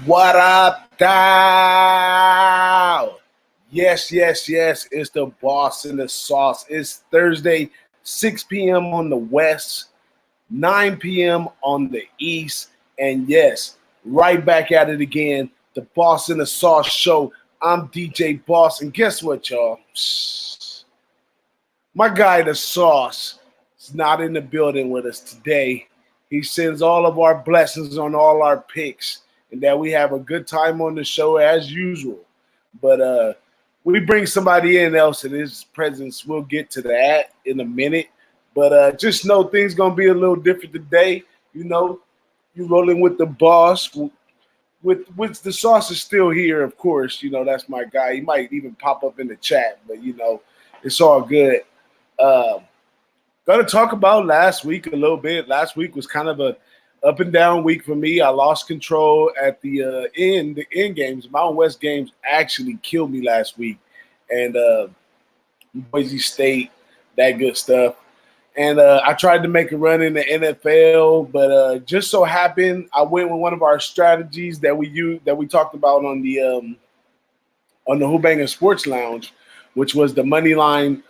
What up, Dow? Yes, yes, yes. It's the boss in the sauce. It's Thursday, 6 p.m. on the west, 9 p.m. on the east. And yes, right back at it again. The boss in the sauce show. I'm DJ Boss. And guess what, y'all? My guy, the sauce, is not in the building with us today. He sends all of our blessings on all our picks and that we have a good time on the show as usual. But we bring somebody in else in his presence. We'll get to that in a minute. But just know things gonna be a little different today. You know, you rolling with the boss. With the sauce is still here, of course. You know, that's my guy. He might even pop up in the chat, but you know, it's all good. Um, Going to talk about last week a little bit. Last week was kind of a up and down week for me. I lost control at the end games. Mountain West games actually killed me last week, and Boise State, that good stuff. And I tried to make a run in the NFL, but just so happened I went with one of our strategies that we talked about on the Who-Bangin Sports Lounge, which was the money line,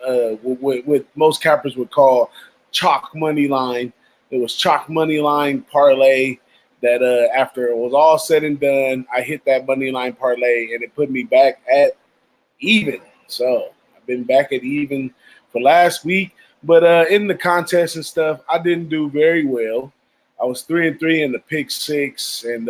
what most cappers would call chalk money line. It was chalk money line parlay that after it was all said and done, I hit that money line parlay and it put me back at even. So I've been back at even for last week. But in the contest and stuff, I didn't do very well. I was 3-3 in the pick six, and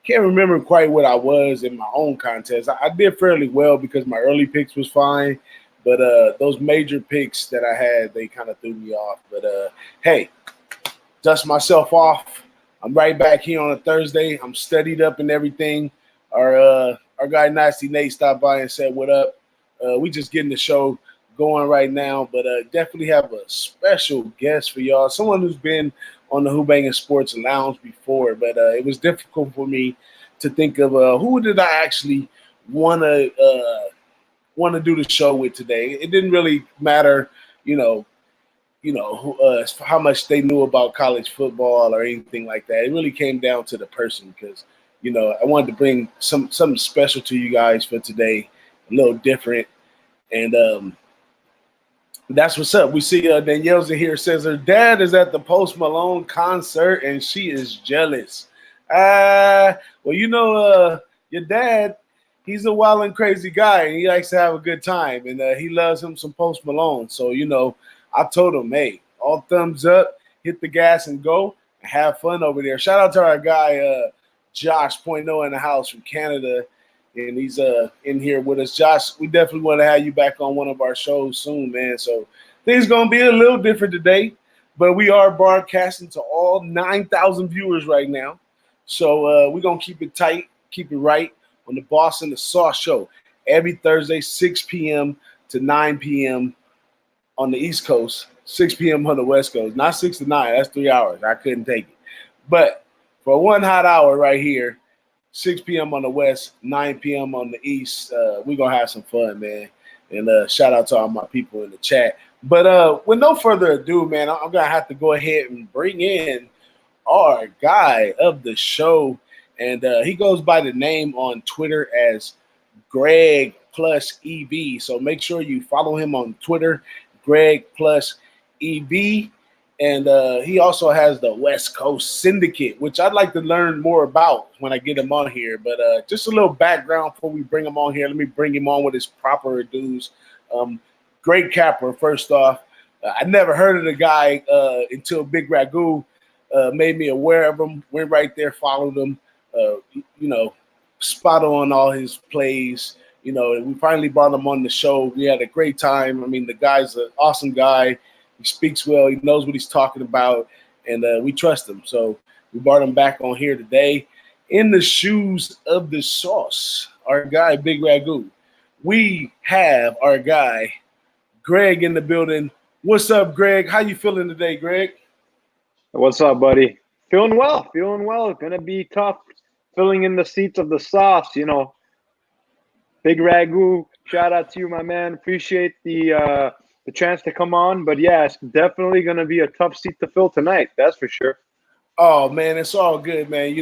can't remember quite what I was in my own contest. I did fairly well because my early picks was fine, but those major picks that I had, they kind of threw me off. But hey, dust myself off. I'm right back here on a Thursday. I'm studied up and everything. Our guy Nasty Nate stopped by and said, "What up?" We just getting the show going right now, but definitely have a special guest for y'all. Someone who's been on the Who-Bangin Sports Lounge before, but it was difficult for me to think of who did I actually want to do the show with today. It didn't really matter, how much they knew about college football or anything like that. It really came down to the person because, I wanted to bring something special to you guys for today, a little different, and that's what's up. We see Danielle's in here says her dad is at the Post Malone concert and she is jealous. Well, your dad, he's a wild and crazy guy and he likes to have a good time and he loves him some Post Malone. So, I told him, hey, all thumbs up, hit the gas and go and have fun over there. Shout out to our guy, Josh Point oh in the house from Canada. And he's in here with us. Josh, we definitely want to have you back on one of our shows soon, man. So things going to be a little different today, but we are broadcasting to all 9,000 viewers right now. So we're going to keep it tight, keep it right on the Boss and the Sauce show every Thursday, 6 p.m. to 9 p.m. on the East Coast, 6 p.m. on the West Coast. Not 6 to 9. That's 3 hours. I couldn't take it. But for one hot hour right here, 6 p.m. on the West, 9 p.m. on the East. We're going to have some fun, man. And shout out to all my people in the chat. But with no further ado, man, I'm going to have to go ahead and bring in our guy of the show. And he goes by the name on Twitter as Greg plus EV. So make sure you follow him on Twitter, Greg plus EV. And he also has the West Coast Syndicate, which I'd like to learn more about when I get him on here. But just a little background before we bring him on here. Let me bring him on with his proper dues. Great capper, first off. I never heard of the guy until Big Ragu made me aware of him. Went right there, followed him. Spot on all his plays. We finally brought him on the show. We had a great time. I mean, the guy's an awesome guy. He speaks well. He knows what he's talking about, and we trust him. So we brought him back on here today. In the shoes of the sauce, our guy, Big Ragu. We have our guy, Greg, in the building. What's up, Greg? How you feeling today, Greg? What's up, buddy? Feeling well. It's going to be tough filling in the seats of the sauce, Big Ragu, shout out to you, my man. Appreciate the chance to come on. But, yeah, it's definitely going to be a tough seat to fill tonight. That's for sure. Oh, man, it's all good, man.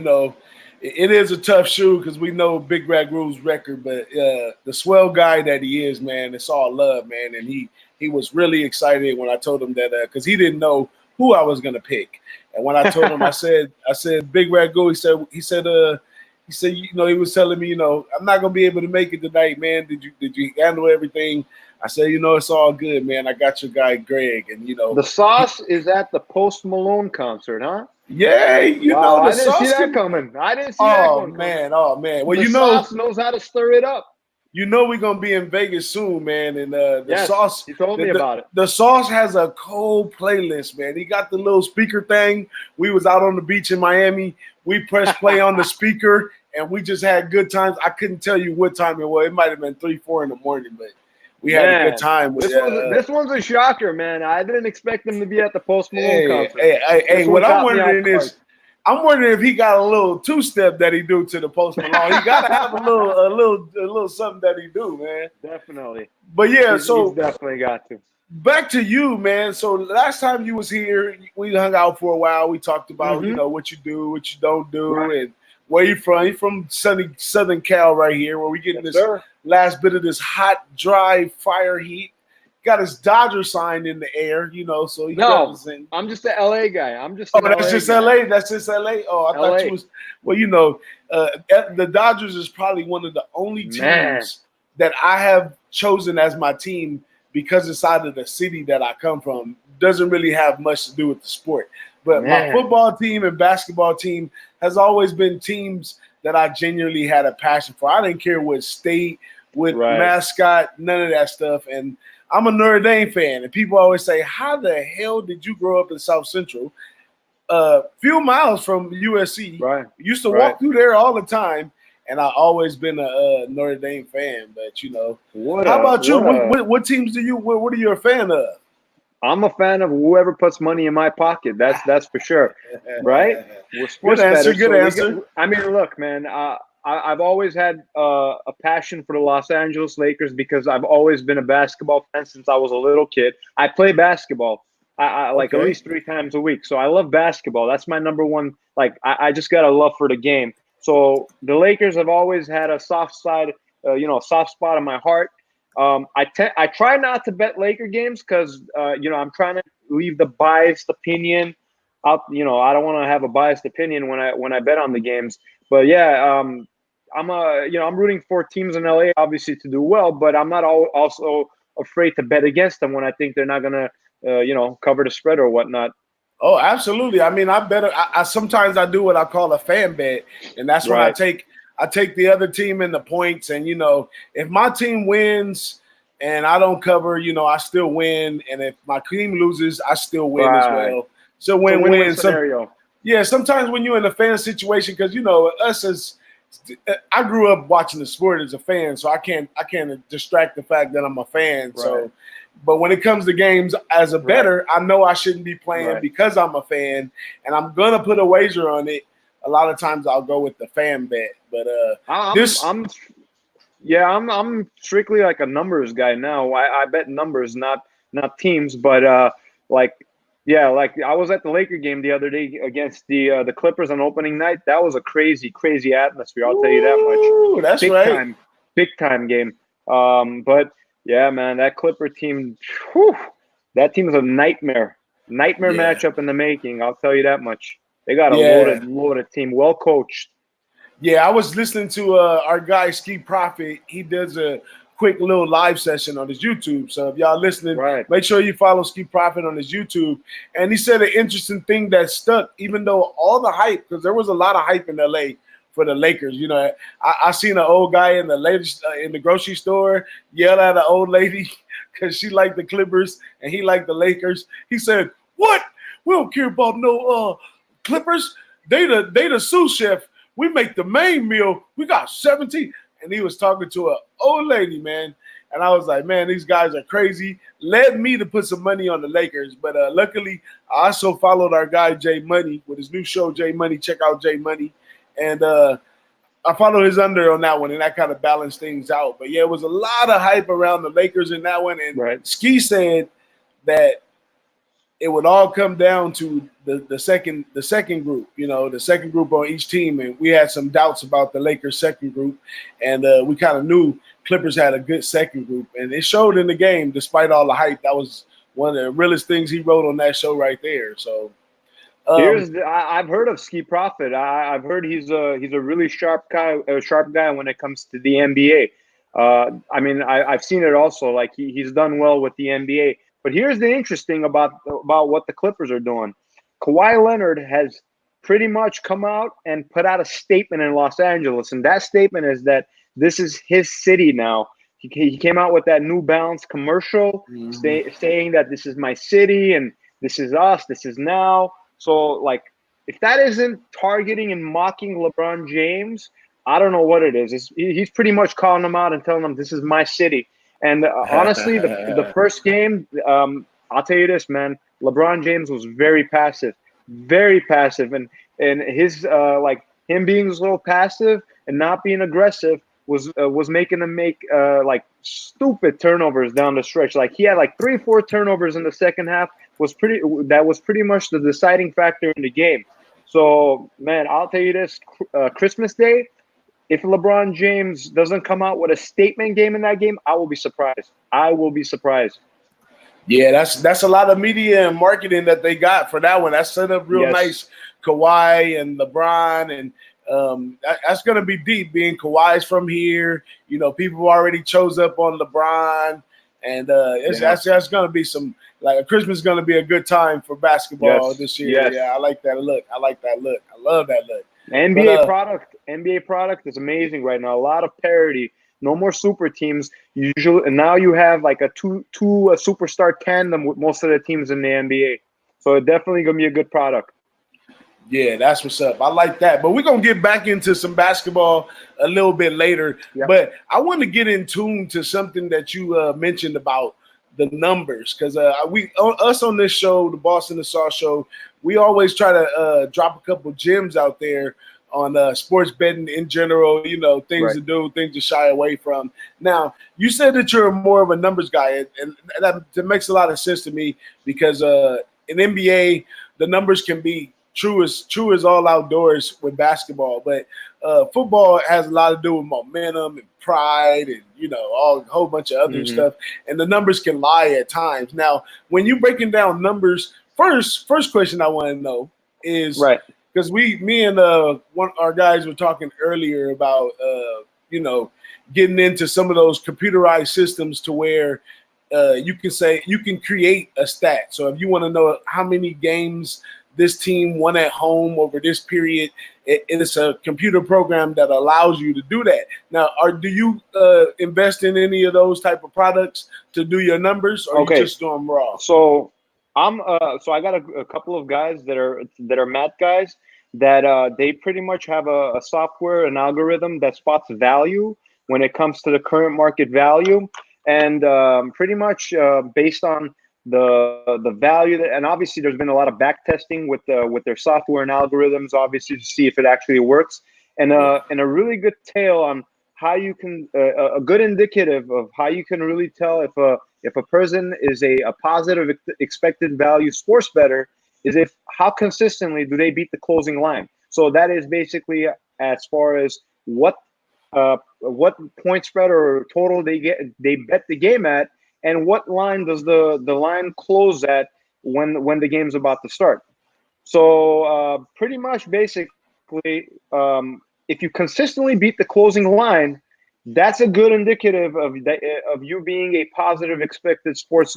it is a tough shoe because we know Big Ragu's record, but the swell guy that he is, man, it's all love, man. And he was really excited when I told him that because he didn't know who I was gonna pick. And when I told him, I said Big Ragu. He said, you know, he was telling me, you know, I'm not gonna be able to make it tonight, man. Did you handle everything? I said, you know, it's all good, man. I got your guy Greg, and you know, The Sauce is at the Post Malone concert, huh? yeah, you Wow, know, the I didn't see Sauce. that coming. I didn't see that one coming. Oh man. Well, The you know, Sauce knows how to stir it up. you know we're gonna be in Vegas soon, man. And the Yes, Sauce, he told me about it. The Sauce has a cold playlist, man. He got the little speaker thing. We was out on the beach in Miami. We pressed play on the speaker, and we just had good times. I couldn't tell you what time it was. It might have been 3, 4 in the morning, but we had a good time. This one's a shocker, man. I didn't expect him to be at the Post Malone concert. Hey, what I'm wondering is, I'm wondering if he got a little two-step that he do to the Post Malone. He got to have a little something that he do, man. Definitely. But yeah, he's definitely got to. Back to you, man. So last time you was here, we hung out for a while. We talked about you know what you do, what you don't do, and where you from. You from sunny Southern Cal, right here, where we getting this last bit of this hot, dry fire heat. Got his Dodger sign in the air, you know. So he represent. I'm just an LA guy. That's just LA. That's just LA. Oh, I thought you was. Well, you know, the Dodgers is probably one of the only teams that I have chosen as my team because it's out of the city that I come from. Doesn't really have much to do with the sport, but my football team and basketball team has always been teams that I genuinely had a passion for. I didn't care what state, what mascot, none of that stuff, and I'm a Notre Dame fan, and people always say, how the hell did you grow up in South Central? Few miles from USC. Right. Used to walk through there all the time, and I've always been a Notre Dame fan. But, you know, how about you? What teams what are you a fan of? I'm a fan of whoever puts money in my pocket. That's for sure. Right? We're sports bettors. Good answer. I mean, look, man, I've always had a passion for the Los Angeles Lakers because I've always been a basketball fan since I was a little kid. I play basketball at least 3 times a week. So I love basketball. That's my number one. Like, I just got a love for the game. So the Lakers have always had a soft side, a soft spot in my heart. I try not to bet Laker games because, I'm trying to leave the biased opinion out. I don't want to have a biased opinion when I bet on the games. But yeah, I'm rooting for teams in LA obviously to do well, but I'm not also afraid to bet against them when I think they're not gonna, cover the spread or whatnot. Oh, absolutely. I mean, I sometimes I do what I call a fan bet, and that's when I take the other team in the points, and if my team wins and I don't cover, I still win, and if my team loses, I still win as well. So win-win scenario. Yeah, sometimes when you're in a fan situation, because I grew up watching the sport as a fan, so I can't distract the fact that I'm a fan. Right. So, but when it comes to games as a bettor, I know I shouldn't be playing because I'm a fan, and I'm gonna put a wager on it. A lot of times I'll go with the fan bet, but I'm strictly like a numbers guy now. I bet numbers, not teams, but yeah, like I was at the Laker game the other day against the Clippers on opening night. That was a crazy, crazy atmosphere. I'll tell you that much. That's big time game. But yeah, man, that Clipper team, that team is a nightmare matchup in the making. I'll tell you that much. They got a loaded team, well coached. Yeah, I was listening to our guy Ski Prophet. He does a quick little live session on his YouTube. So if y'all listening, make sure you follow Ski Prophet on his YouTube. And he said an interesting thing that stuck, even though all the hype, because there was a lot of hype in LA for the Lakers. I seen an old guy in the grocery store yell at an old lady because she liked the Clippers and he liked the Lakers. He said, "What? We don't care about no Clippers. They the sous chef. We make the main meal. We got 17." And he was talking to an old lady, man. And I was like, man, these guys are crazy. Led me to put some money on the Lakers. But luckily, I also followed our guy, Jay Money, with his new show, Jay Money. Check out Jay Money. And I followed his under on that one, and that kind of balanced things out. But, yeah, it was a lot of hype around the Lakers in that one. And Ski said that it would all come down to the second group, the second group on each team, and we had some doubts about the Lakers' second group, and we kind of knew Clippers had a good second group, and it showed in the game despite all the hype. That was one of the realest things he wrote on that show right there. So I've heard of Ski Profit. I've heard he's a really sharp guy when it comes to the NBA. I mean, I've seen it also. Like he's done well with the NBA. But here's the interesting about what the Clippers are doing. Kawhi Leonard has pretty much come out and put out a statement in Los Angeles, and that statement is that this is his city now. He came out with that New Balance commercial, saying that this is my city and this is us, this is now. So, like, if that isn't targeting and mocking LeBron James, I don't know what it is. He's pretty much calling them out and telling them this is my city. And honestly, the first game, I'll tell you this, man. LeBron James was very passive, and his like him being a little passive and not being aggressive was making him make like stupid turnovers down the stretch. Like he had like 3-4 turnovers in the second half. That was pretty much the deciding factor in the game. So, man, I'll tell you this: Christmas Day, if LeBron James doesn't come out with a statement game in that game, I will be surprised. Yeah, that's a lot of media and marketing that they got for that one. That set up real nice. Kawhi and LeBron, and that's going to be deep. Being Kawhi's from here, people already chose up on LeBron, and that's going to be some Christmas is going to be a good time for basketball this year. Yes. Yeah, I like that look. I love that look. NBA product is amazing right now. A lot of parity. No more super teams. Usually, and now you have like a superstar tandem with most of the teams in the NBA. So it's definitely gonna be a good product. Yeah, that's what's up. I like that. But we're going to get back into some basketball a little bit later. Yep. But I want to get in tune to something that you mentioned about the numbers, because us on this show, the Boston the Sauce Show, we always try to drop a couple gems out there on sports betting in general, things to do, things to shy away from. All you said that you're more of a numbers guy, and that makes a lot of sense to me, because in NBA, the numbers can be true as all outdoors with basketball, but football has a lot to do with momentum and pride and a whole bunch of other stuff, and the numbers can lie at times. Now, when you're breaking down numbers, first question I want to know is because me and our guys were talking earlier about getting into some of those computerized systems to where you can create a stat. So if you want to know how many games this team won at home over this period, it's a computer program that allows you to do that. Now, do you invest in any of those type of products to do your numbers, or you just do them raw? So I got a couple of guys that are math guys that they pretty much have a software, an algorithm that spots value when it comes to the current market value, and pretty much based on the value and obviously there's been a lot of back testing with their software and algorithms, obviously, to see if it actually works, and a really good tale on how you can a good indicative of how you can really tell if a person is a positive expected value sports bettor is if how consistently do they beat the closing line. So that is basically as far as what point spread or total they bet the game at, and what line does the line close at when the game's about to start. So pretty much basically, if you consistently beat the closing line, that's a good indicative of you being a positive expected sports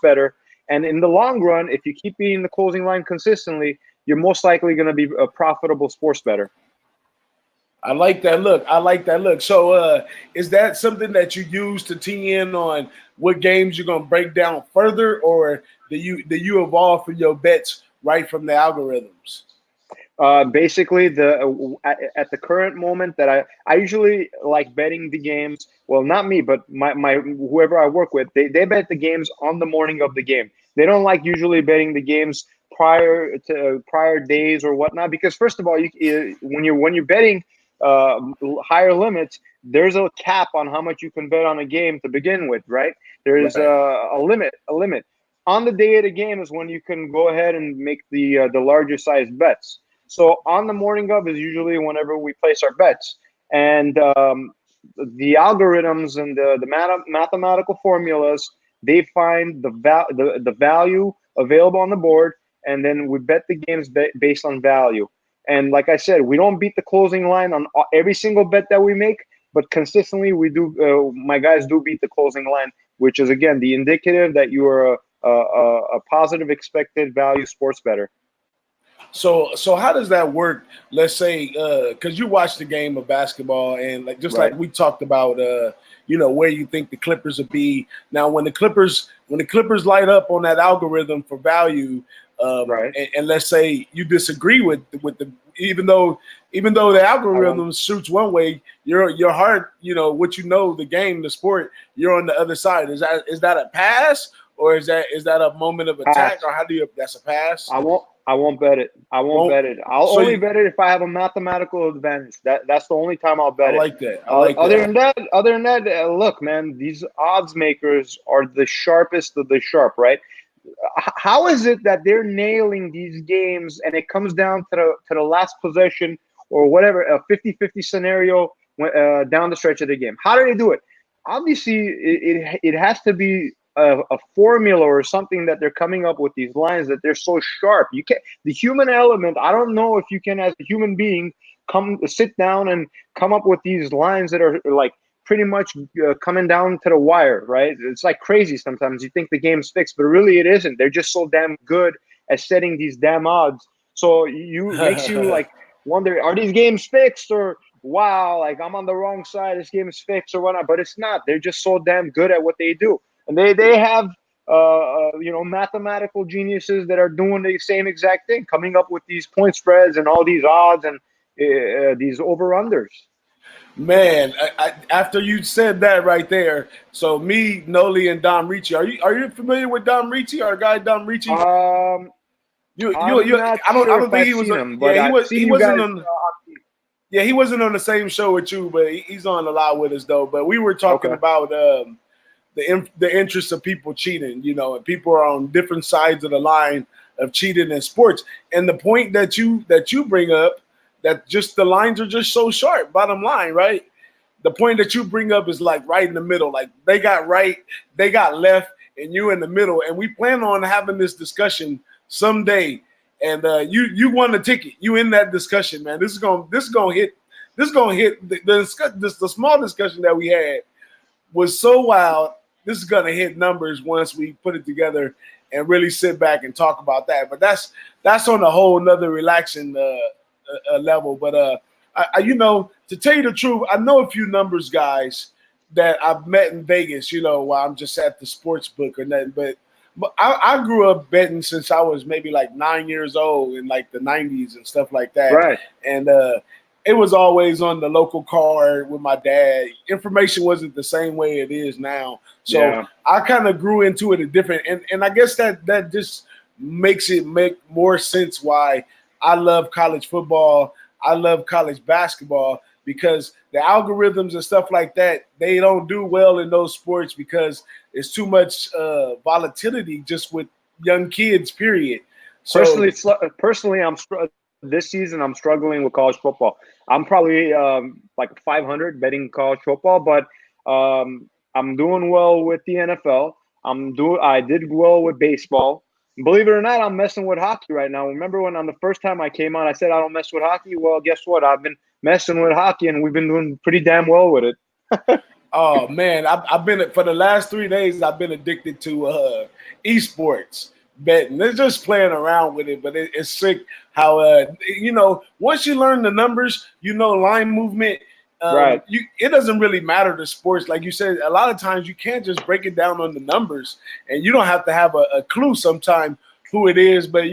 bettor. And in the long run, if you keep beating the closing line consistently, you're most likely going to be a profitable sports bettor. I like that look. So is that something that you use to tee in on what games you're going to break down further, or do you evolve for your bets right from the algorithms? Basically, at the current moment that I usually like betting the games. Well, not me, but my whoever I work with, they bet the games on the morning of the game. They don't like usually betting the games prior days or whatnot, because first of all, when you're betting higher limits, there's a cap on how much you can bet on a game to begin with, right? There's a limit. on the day of the game is when you can go ahead and make the larger size bets. So on the morning of is usually whenever we place our bets, and the algorithms and the mathematical formulas, they find the value available on the board, and then we bet the games based on value. And like I said, we don't beat the closing line on every single bet that we make, but consistently we do. My guys do beat the closing line, which is again the indicative that you are a positive expected value sports bettor. So how does that work? Let's say, because you watch the game of basketball, and like just Right. like we talked about, where you think the Clippers will be. Now, when the Clippers light up on that algorithm for value, Right. and let's say you disagree with the even though the I won't. algorithm shoots one way, your heart, what the game, the sport, you're on the other side. Is that a pass, or is that a moment of Pass. attack, or how do you? That's a pass. I won't. I won't bet it. I won't Won't bet it. I'll so only you, bet it if I have a mathematical advantage. That's the only time I'll I bet it. like that. I like Other that. than that, look, man, these odds makers are the sharpest of the sharp, right? How is it that they're nailing these games and it comes down to the last possession or whatever, a 50-50 scenario down the stretch of the game? How do they do it? Obviously, it has to be a formula or something that they're coming up with these lines that they're so sharp. You can't, the human element, I don't know if you can, as a human being, sit down and come up with these lines that are like pretty much coming down to the wire, right? It's like crazy sometimes. You think the game's fixed, but really it isn't. They're just so damn good at setting these damn odds. So you makes you like wonder, are these games fixed, or wow, like I'm on the wrong side, this game is fixed or whatnot. But it's not. They're just so damn good at what they do. And they have mathematical geniuses that are doing the same exact thing, coming up with these point spreads and all these odds and these over unders. Man, after you said that right there, so me, Noli, and Dom Ricci, are you familiar with Dom Ricci, our guy Dom Ricci? Um, I'm You not I sure don't if think I've he was seen him, yeah, but I've seen he you wasn't guys. on yeah, he wasn't on the same show with you, but he's on a lot with us though. But we were talking Okay. about the interest of people cheating, and people are on different sides of the line of cheating in sports. And the point that you bring up, that just the lines are just so sharp. Bottom line, right? The point that you bring up is like right in the middle. Like they got right, they got left, and you in the middle. And we plan on having this discussion someday. And you won the ticket. You in that discussion, man. This is gonna hit the small discussion that we had was so wild. This is gonna hit numbers once we put it together and really sit back and talk about that. But that's on a whole nother relaxing level. But to tell you the truth, I know a few numbers guys that I've met in Vegas. While I'm just at the sports book or nothing. But I grew up betting since I was maybe like 9 years old in like the '90s and stuff like that. Right. And it was always on the local card with my dad. Information wasn't the same way it is now. So Yeah. I kind of grew into it a different, and I guess that just makes it make more sense why I love college football. I love college basketball because the algorithms and stuff like that, they don't do well in those sports because it's too much volatility just with young kids, period. So Personally, this season I'm struggling with college football. I'm probably like 500 betting college football, but I'm doing well with the NFL. I did well with baseball. Believe it or not, I'm messing with hockey right now. Remember when on the first time I came on, I said I don't mess with hockey? Well, guess what? I've been messing with hockey, and we've been doing pretty damn well with it. Oh man, I've been for the last 3 days. I've been addicted to esports betting. They're just playing around with it, but it's sick how once you learn the numbers, line movement. Right. It doesn't really matter to sports, like you said. A lot of times you can't just break it down on the numbers, and you don't have to have a clue sometimes who it is. But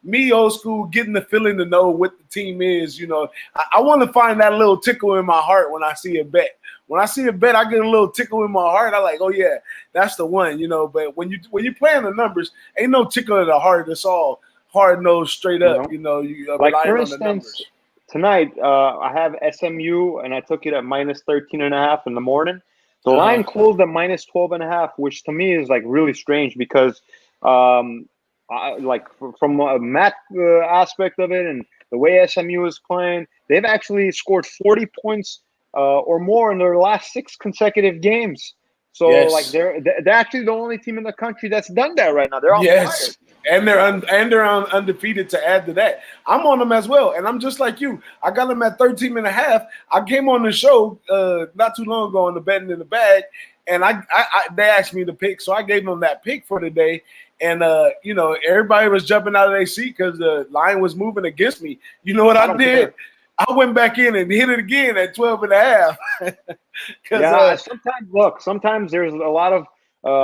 me old school, getting the feeling to know what the team is. I want to find that little tickle in my heart when I see a bet. When I see a bet, I get a little tickle in my heart. I like, oh yeah, that's the one, But when you playing the numbers, ain't no tickle in the heart. It's all hard nosed, straight up. No. You are Like for relying on the instance, numbers. tonight I have SMU and I took it at minus 13.5 in the morning. The Uh huh. line closed at minus 12.5, which to me is like really strange because Like from a math aspect of it and the way SMU is playing, they've actually scored 40 points or more in their last 6 consecutive games. So like Yes. they're actually the only team in the country that's done that right now. They're on fire. Yes, and they're undefeated to add to that. I'm on them as well, and I'm just like you. I got them at 13 and a half. I came on the show not too long ago on the betting in the bag, and they asked me to pick, so I gave them that pick for the day. And you know, everybody was jumping out of their seat because the line was moving against me. You know what I did? Care. I went back in and hit it again at 12 and a half. Yeah, sometimes there's a lot of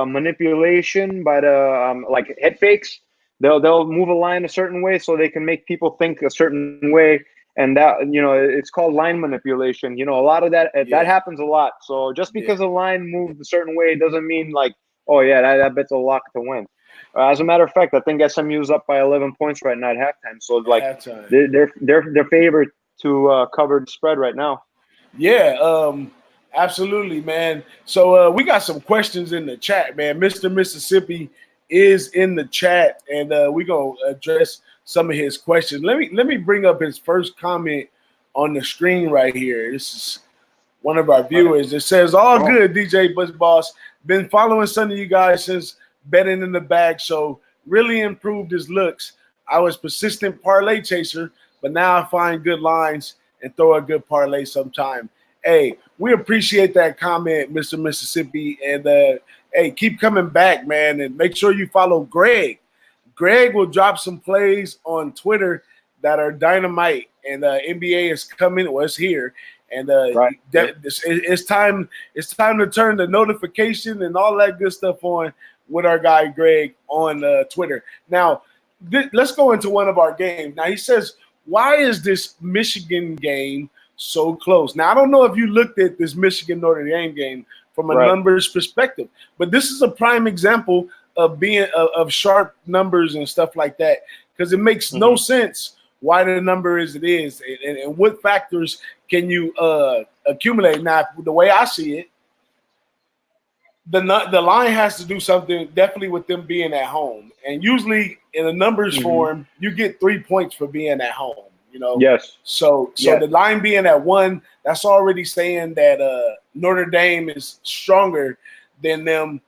manipulation by the like head fakes. They'll move a line a certain way so they can make people think a certain way, and that it's called line manipulation. A lot of that that happens a lot. So just because a line moved a certain way doesn't mean like, oh yeah, that bet's a lock to win. As a matter of fact, I think SMU's up by 11 points right now at halftime. So like they're favored to cover the spread right now. Yeah, absolutely, man. So we got some questions in the chat, man. Mr. Mississippi is in the chat, and we're gonna address some of his questions. Let me bring up his first comment on the screen right here. This is one of our viewers. It says, "All good, DJ Butch Boss. Been following some of you guys since betting in the bag show. Really improved his looks. I was persistent parlay chaser, but now I find good lines and throw a good parlay sometime." Hey, we appreciate that comment, Mr. Mississippi. And hey, keep coming back, man. And make sure you follow Greg. Greg will drop some plays on Twitter that are dynamite. And NBA is coming. Well, it's here. And it's time to turn the notification and all that good stuff on with our guy Greg on Twitter. Now, let's go into one of our games. Now, he says, why is this Michigan game so close? Now, I don't know if you looked at this Michigan-Notre Dame game from a numbers perspective, but this is a prime example of being of sharp numbers and stuff like that, because it makes no sense why the number is it is, and what factors can you accumulate. Now, the way I see it, the line has to do something definitely with them being at home, and usually in a numbers form, you get 3 points for being at home. Yes. So the line being at 1, that's already saying that Notre Dame is stronger than them,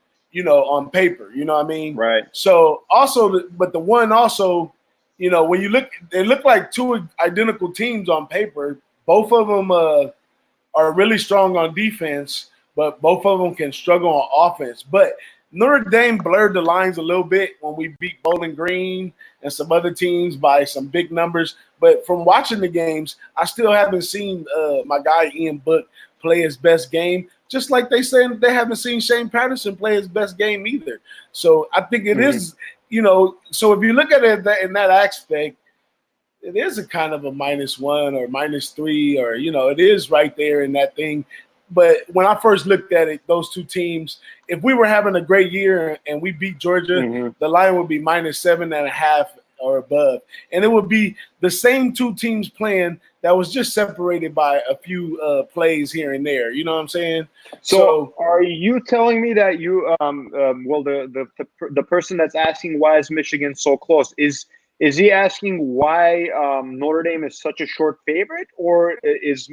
on paper. You know what I mean? Right. So also, but the 1 also, when you look, they look like 2 identical teams on paper. Both of them are really strong on defense, but both of them can struggle on offense. But Notre Dame blurred the lines a little bit when we beat Bowling Green and some other teams by some big numbers. But from watching the games, I still haven't seen my guy Ian Book play his best game, just like they say they haven't seen Shane Patterson play his best game either. So I think it is, so if you look at it in that aspect, it is a kind of a -1 or -3, or, it is right there in that thing. But when I first looked at it, those 2 teams, if we were having a great year and we beat Georgia, the line would be -7.5 or above. And it would be the same 2 teams playing that was just separated by a few plays here and there. You know what I'm saying? So are you telling me that you well, the person that's asking why is Michigan so close, is he asking why Notre Dame is such a short favorite, or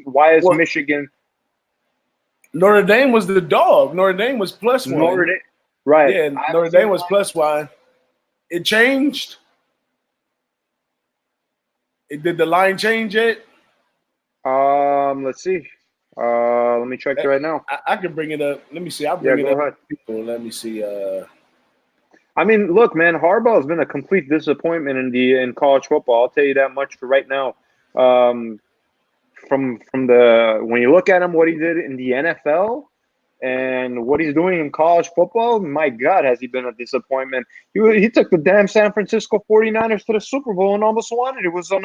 why is Michigan? Notre Dame was the dog. Notre Dame was +1. Right. Yeah, Notre Dame was +1. It changed. Did the line change yet? Let's see. Let me check it right now. I can bring it up. Let me see. I'll bring it up. Ahead. Let me see. I mean, look, man, Harbaugh has been a complete disappointment in college football. I'll tell you that much for right now. From when you look at him, what he did in the NFL and what he's doing in college football, my God, has he been a disappointment. He took the damn San Francisco 49ers to the Super Bowl and almost won it. It was on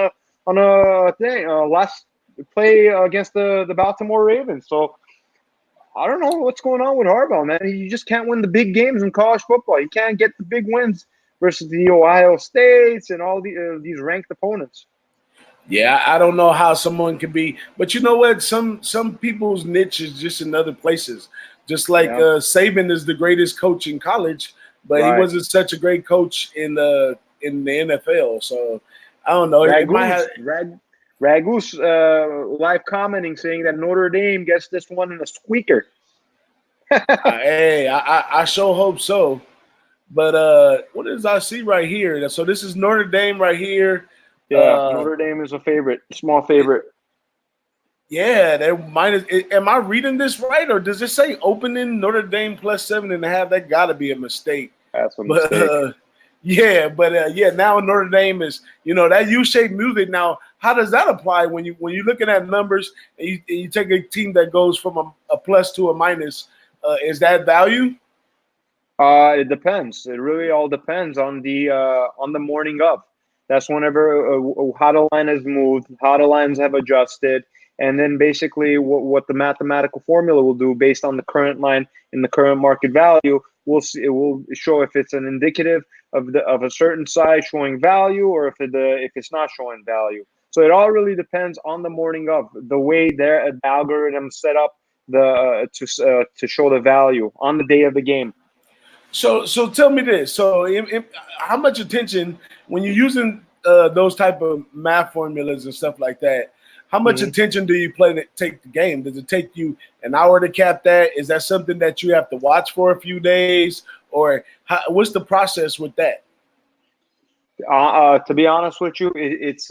a thing, last play against the Baltimore Ravens. So I don't know what's going on with Harbaugh, man. You just can't win the big games in college football. You can't get the big wins versus the Ohio States and all these ranked opponents. Yeah, I don't know how someone can be, but you know what? Some people's niche is just in other places. Just like Saban is the greatest coach in college, but he Right. wasn't such a great coach in the NFL. So I don't know. It might have. Ragu's live commenting saying that Notre Dame gets this one in a squeaker. Hey, I sure hope so. But what does I see right here? So this is Notre Dame right here. Yeah, Notre Dame is a favorite, small favorite. Yeah, they're minus. Am I reading this right, or does it say opening Notre Dame plus 7.5? That got to be a mistake. That's a But mistake. yeah. Now Notre Dame is, that U-shaped music. Now, how does that apply when you're looking at numbers and you take a team that goes from a plus to a minus? Is that value? It depends. It really all depends on the morning of. That's whenever how the line has moved, how the lines have adjusted, and then basically what the mathematical formula will do based on the current line and the current market value. We'll see. It will show if it's an indicative of a certain size showing value, or if it's not showing value. So it all really depends on the morning of the way the algorithm set up to show the value on the day of the game. So tell me this. So how much attention when you're using those type of math formulas and stuff like that? How much Mm-hmm. attention do you take the game? Does it take you an hour to cap that? Is that something that you have to watch for a few days, or what's the process with that? To be honest with you, it's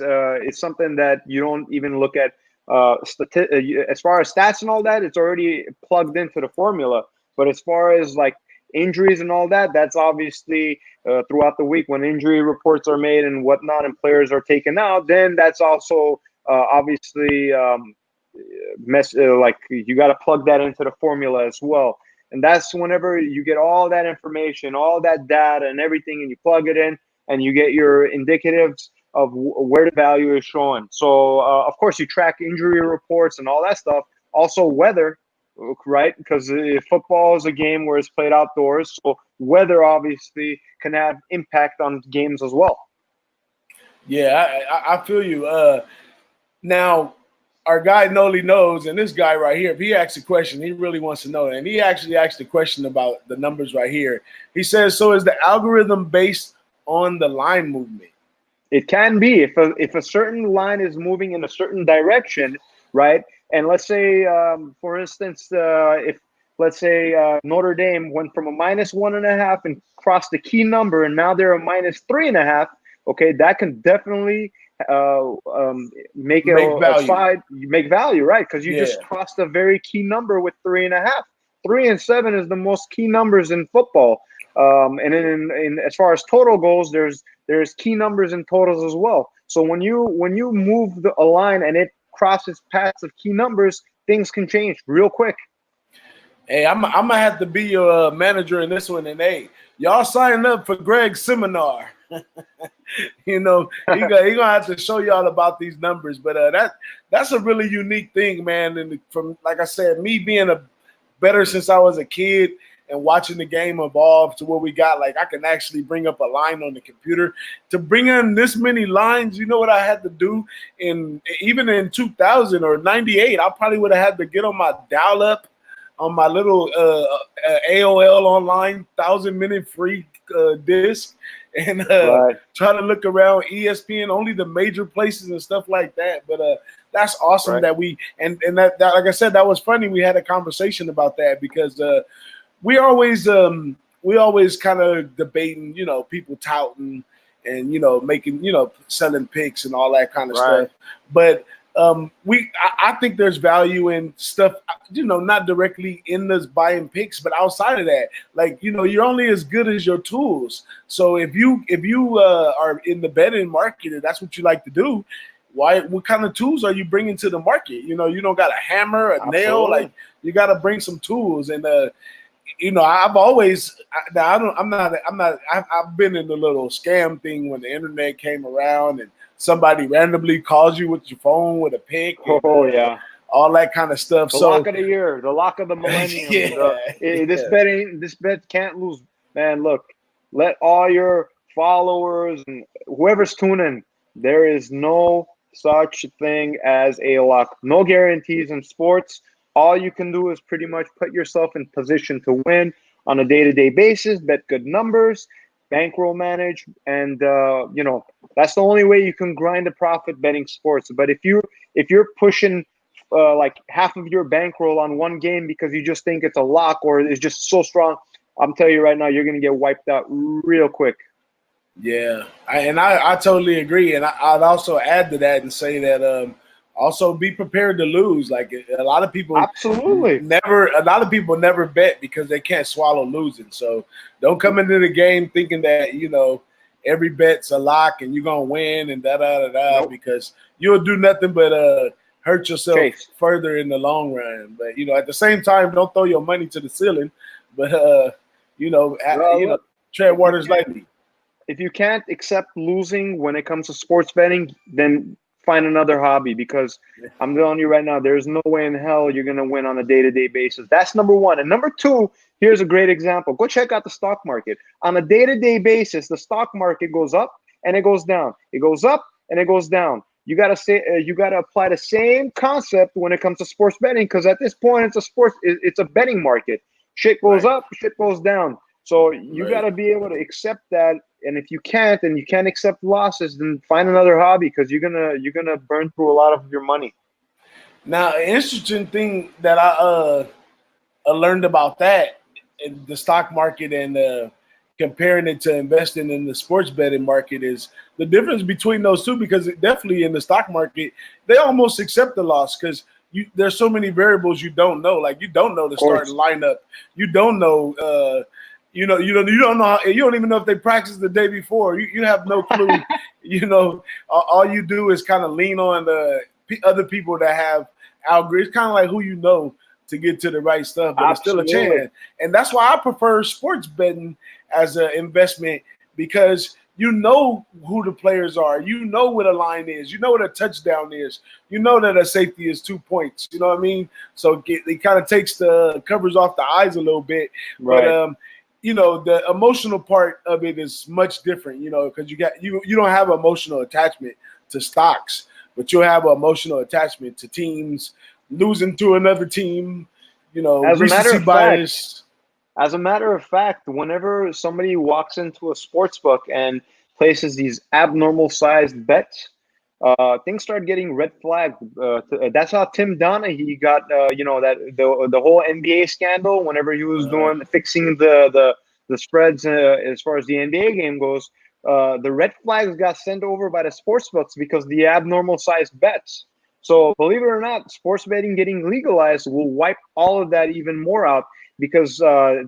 something that you don't even look at. As far as stats and all that, it's already plugged into the formula. But as far as like injuries and all that, that's obviously throughout the week when injury reports are made and whatnot, and players are taken out. Then that's also obviously like you got to plug that into the formula as well. And that's whenever you get all that information, all that data, and everything, and you plug it in and you get your indicatives of where the value is showing. So, of course, you track injury reports and all that stuff. Also, weather, right? Because football is a game where it's played outdoors. So, weather obviously can have impact on games as well. Yeah, I feel you. Now, our guy Noli knows, and this guy right here, if he asks a question, he really wants to know. And he actually asked a question about the numbers right here. He says, so is the algorithm based on the line movement? It can be if a certain line is moving in a certain direction, right? And let's say, for instance, if let's say Notre Dame went from a -1.5 and crossed the key number, and now they're a -3.5. Okay, that can definitely make a value. side make value, right? Because you Yeah. just crossed a very key number with 3.5. 3 and 7 is the most key numbers in football. And then in as far as total goes, there's key numbers and totals as well. So when you move a line and it crosses past of key numbers, things can change real quick. Hey, I'm gonna have to be your manager in this one. And hey, y'all sign up for Greg's seminar. He gonna have to show y'all about these numbers. But that's a really unique thing, man. And from, like I said, me being a bettor since I was a kid and watching the game evolve to where we got, like, I can actually bring up a line on the computer. To bring in this many lines, you know what I had to do? Even in 2000 or 98, I probably would have had to get on my dial-up on my little AOL online 1,000-minute free disc and Right. try to look around ESPN, only the major places and stuff like that. But that's awesome Right. that we and that like I said, that was funny. We had a conversation about that because we always kind of debating, people touting and making, selling picks and all that kind of Right. stuff. But I think there's value in stuff, not directly in this buying picks, but outside of that, like, you're only as good as your tools. So if you are in the betting market and that's what you like to do, what kind of tools are you bringing to the market? You don't got a hammer, a nail, like you got to bring some tools. And I've always, I've been in the little scam thing when the internet came around and somebody randomly calls you with your phone with a pick. And, Yeah. all that kind of stuff. The lock of the year, the lock of the millennium. Yeah. This bet can't lose, man. Look, let all your followers and whoever's tuning, there is no such thing as a lock. No guarantees in sports. All you can do is pretty much put yourself in position to win. on a day-to-day basis, bet good numbers, bankroll manage, and that's the only way you can grind a profit betting sports. But if you're pushing like half of your bankroll on one game because you just think it's a lock or it's just so strong, I'm telling you right now, you're gonna get wiped out real quick. Yeah, I totally agree, and I'd also add to that and say that also be prepared to lose. Like a lot of people Absolutely. never bet because they can't swallow losing. So don't come into the game thinking that every bet's a lock and you're gonna win and da da da da Nope. because you'll do nothing but hurt yourself Chase. further in the long run. But at the same time, don't throw your money to the ceiling. But Look, tread if you waters can't lightly. if you can't accept losing when it comes to sports betting, then find another hobby because I'm telling you right now, there's no way in hell you're going to win on a day-to-day basis. That's number one. And number two, here's a great example. Go check out the stock market. On a day-to-day basis, the stock market goes up and it goes down. It goes up and it goes down. You gotta apply the same concept when it comes to sports betting because at this point it's a betting market. Shit goes Right. up, shit goes down. So you Right. got to be able to accept that, and if you can't, and you can't accept losses, then find another hobby because you're gonna burn through a lot of your money. Now, an interesting thing that I learned about that in the stock market and comparing it to investing in the sports betting market is the difference between those two because definitely in the stock market they almost accept the loss because there's so many variables you don't know. Like you don't know the Of starting course, lineup, you don't know. You don't know you don't even know if they practiced the day before. You have no clue. All you do is kind of lean on the other people that have algorithms. It's kind of like who you know to get to the right stuff, but it's still a absolutely. chance. And that's why I prefer sports betting as an investment because you know who the players are. You know what a line is. You know what a touchdown is. You know that a safety is 2 points. You know what I mean? So it kind of takes the covers off the eyes a little bit. But Right. the emotional part of it is much different. Because you don't have emotional attachment to stocks, but you'll have an emotional attachment to teams losing to another team. As a matter Recency of fact, bias. As a matter of fact, whenever somebody walks into a sports book and places these abnormal sized bets, things start getting red flagged. That's how Tim Donaghy got, that the whole NBA scandal. Whenever he was Uh, doing fixing the spreads as far as the NBA game goes, the red flags got sent over by the sports books because the abnormal sized bets. So believe it or not, sports betting getting legalized will wipe all of that even more out because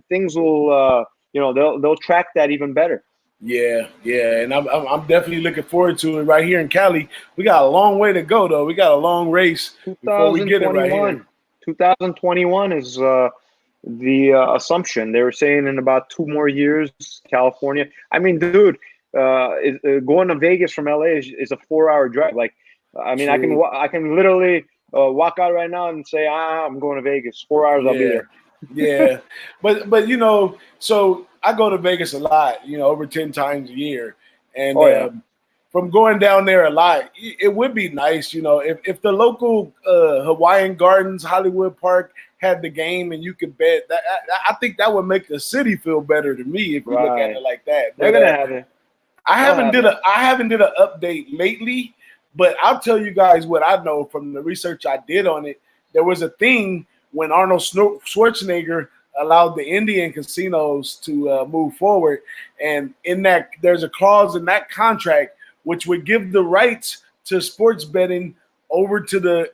things will, they'll track that even better. yeah, and I'm definitely looking forward to it right here in Cali. We got a long way to go though. We got a long race before we get it right here. 2021, 2021 is the assumption. They were saying in about 2 more years, California. I mean, dude, going to Vegas from LA is a 4 hour drive. Like, I mean, True. I can literally walk out right now and say, I'm going to Vegas. 4 hours, I'll be Yeah, there. yeah, but so I go to Vegas a lot, over 10 times a year, and Oh yeah, from going down there a lot, it would be nice, if the local Hawaiian Gardens, Hollywood Park had the game and you could bet. I think that would make the city feel better to me if you look at right. it like that. They're But gonna have it. They'll have it. I haven't did an update lately, but I'll tell you guys what I know from the research I did on it. There was a thing when Arnold Schwarzenegger allowed the Indian casinos to move forward, and in that there's a clause in that contract which would give the rights to sports betting over to the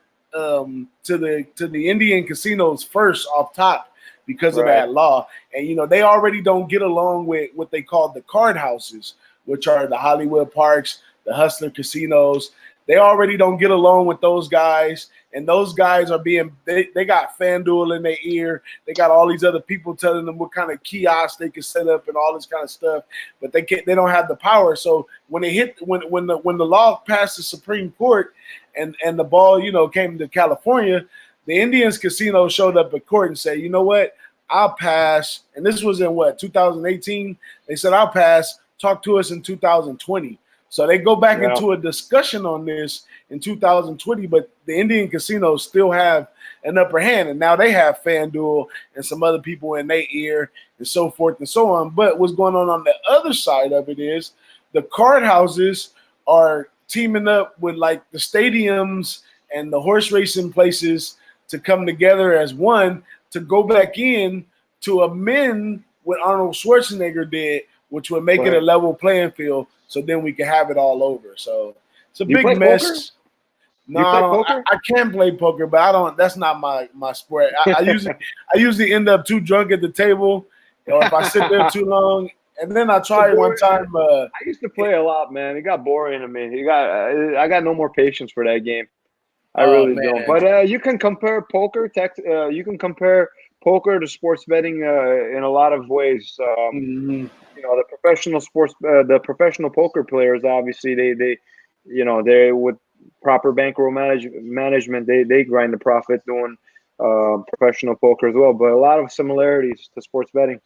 Indian casinos first off top because of Right. that law. And they already don't get along with what they call the card houses, which are the Hollywood Parks, the Hustler casinos. They already don't get along with those guys, and those guys are they got FanDuel in their ear. They got all these other people telling them what kind of kiosks they can set up and all this kind of stuff, but they don't have the power. So when when the law passed the Supreme Court and the ball came to California, the Indians casino showed up at court and said, you know what, I'll pass. And this was in 2018. They said, I'll pass. Talk to us in 2020. So they go back Yeah. into a discussion on this in 2020, but the Indian casinos still have an upper hand, and now they have FanDuel and some other people in their ear and so forth and so on. But what's going on the other side of it is the card houses are teaming up with like the stadiums and the horse racing places to come together as one to go back in to amend what Arnold Schwarzenegger did, which would make it a level playing field, so then we can have it all over. So it's a big mess. Poker? No, I can play poker, but I don't. That's not my sport. I usually end up too drunk at the table, or if I sit there too long. And then I tried one time. I used to play a lot, man. It got boring to me. I got no more patience for that game. I really don't. But you can compare poker. You can compare poker to sports betting in a lot of ways. You know, the professional poker players, obviously, they with proper bankroll management, they grind the profit doing professional poker as well. But a lot of similarities to sports betting.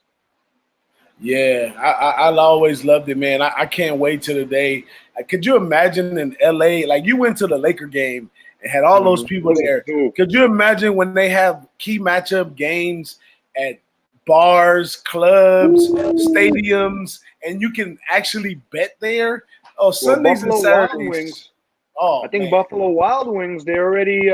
Yeah, I always loved it, man. I can't wait till the day. Could you imagine in LA, like you went to the Laker game and had all those people there. Could you imagine when they have key matchup games at bars, clubs, stadiums, and you can actually bet there? Oh, Sundays and Saturdays. I think Buffalo Wild Wings, they already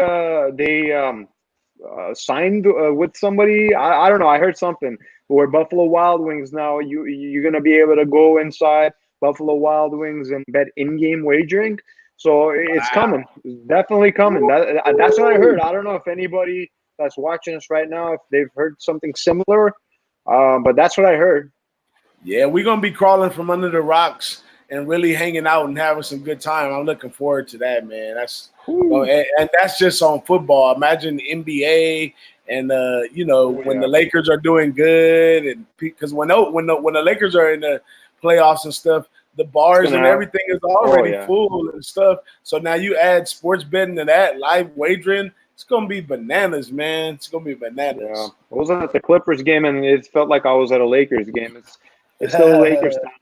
signed with somebody. I don't know. I heard something where Buffalo Wild Wings now you're gonna be able to go inside Buffalo Wild Wings and bet in-game wagering. So it's coming. It's definitely coming. That's what I heard. I don't know if anybody that's watching us right now, if they've heard something similar, but that's what I heard. Yeah, we're gonna be crawling from under the rocks and really hanging out and having some good time. I'm looking forward to that, man. That's and that's just on football. Imagine NBA and when the Lakers are doing good, and because when the Lakers are in the playoffs and stuff, the bars and everything is already full and stuff. So now you add sports betting to that, live wagering. It's gonna be bananas, man. It's gonna be bananas. Yeah, I was at the Clippers game, and it felt like I was at a Lakers game. It's still a Lakers town.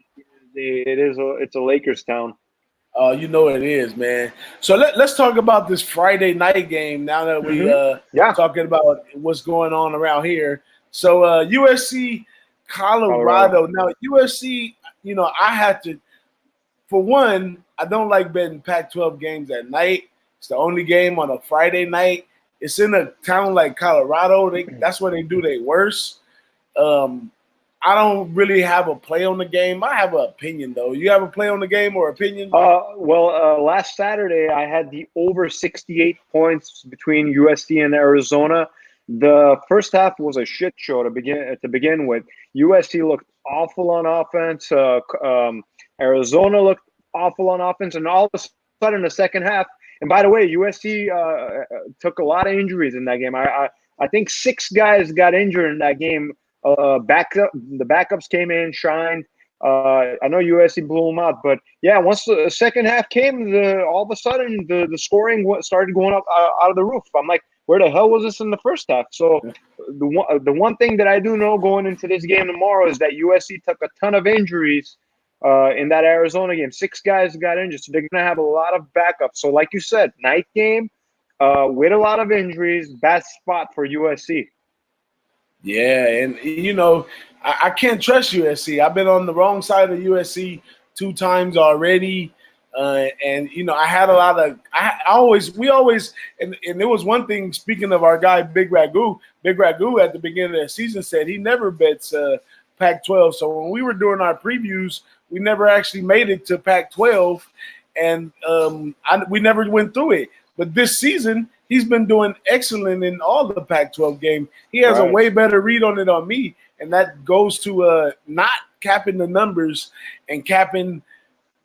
It's a Lakers town. Oh, you know it is, man. So let's talk about this Friday night game now that we talking about what's going on around here. So USC Colorado. Now USC, I have to. For one, I don't like betting Pac-12 games at night. It's the only game on a Friday night. It's in a town like Colorado. That's where they do their worst. I don't really have a play on the game. I have an opinion, though. You have a play on the game or opinion? Last Saturday, I had the over 68 points between USC and Arizona. The first half was a shit show to begin with. USC looked awful on offense. Arizona looked awful on offense. And all of a sudden, the second half, and by the way, USC took a lot of injuries in that game. I think 6 guys got injured in that game. The backups came in, shined. I know USC blew them out, but yeah, once the second half came, all of a sudden the scoring started going up out of the roof. I'm like, where the hell was this in the first half? So the one thing that I do know going into this game tomorrow is that USC took a ton of injuries in that Arizona game. 6 guys got injured, so they're gonna have a lot of backups. So like you said, night game with a lot of injuries, bad spot for USC. Yeah, and I can't trust USC. I've been on the wrong side of USC 2 times already, and I had a lot of. We always, and there was one thing. Speaking of our guy Big Ragu at the beginning of the season said he never bets Pac-12. So when we were doing our previews, we never actually made it to Pac-12, and we never went through it. But this season, he's been doing excellent in all the Pac-12 games. He has a way better read on it on me, and that goes to not capping the numbers and capping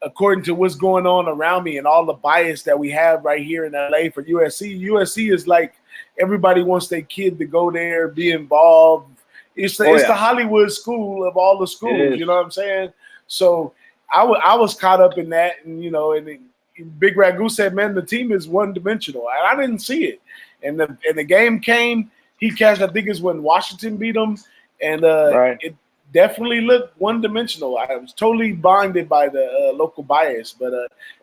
according to what's going on around me and all the bias that we have right here in LA for USC. USC is like everybody wants their kid to go there, be involved. It's the Hollywood school of all the schools, you know what I'm saying? So I was caught up in that, and Big Ragu said, man, the team is one-dimensional. And I didn't see it. And the game came. He cashed, I think it's when Washington beat him. And definitely look one-dimensional. I was totally blinded by the local bias, but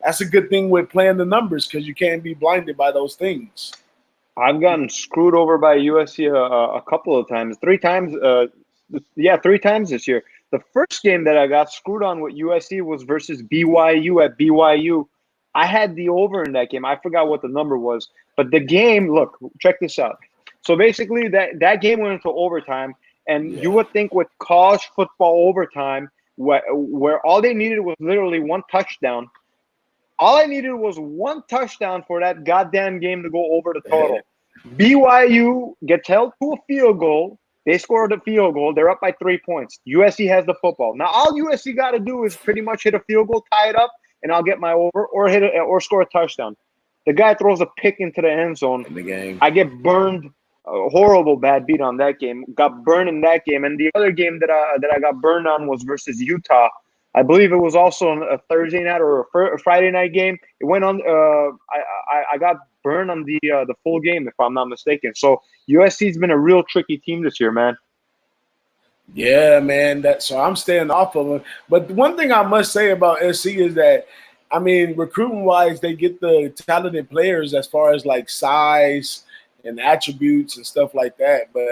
that's a good thing with playing the numbers because you can't be blinded by those things. I've gotten screwed over by USC a couple of times, 3 times. Yeah, 3 times this year. The first game that I got screwed on with USC was versus BYU at BYU. I had the over in that game. I forgot what the number was, but the game. Look, check this out. So basically, that game went into overtime, and you Yeah. would think with college football overtime, where all they needed was literally one touchdown. All I needed was one touchdown for that goddamn game to go over the total. BYU gets held to a field goal. They scored a field goal. They're up by 3 points. USC has the football. Now all USC got to do is pretty much hit a field goal, tie it up, and I'll get my over or or score a touchdown. The guy throws a pick into the end zone. In the game. I get burned. A horrible bad beat on that game. Got burned in that game, and the other game that I got burned on was versus Utah. I believe it was also on a Thursday night or a Friday night game. It went on. I got burned on the full game, if I'm not mistaken. So USC's been a real tricky team this year, man. Yeah, man. So I'm staying off of them. But one thing I must say about SC is that, I mean, recruiting wise, they get the talented players as far as like size and attributes and stuff like that. But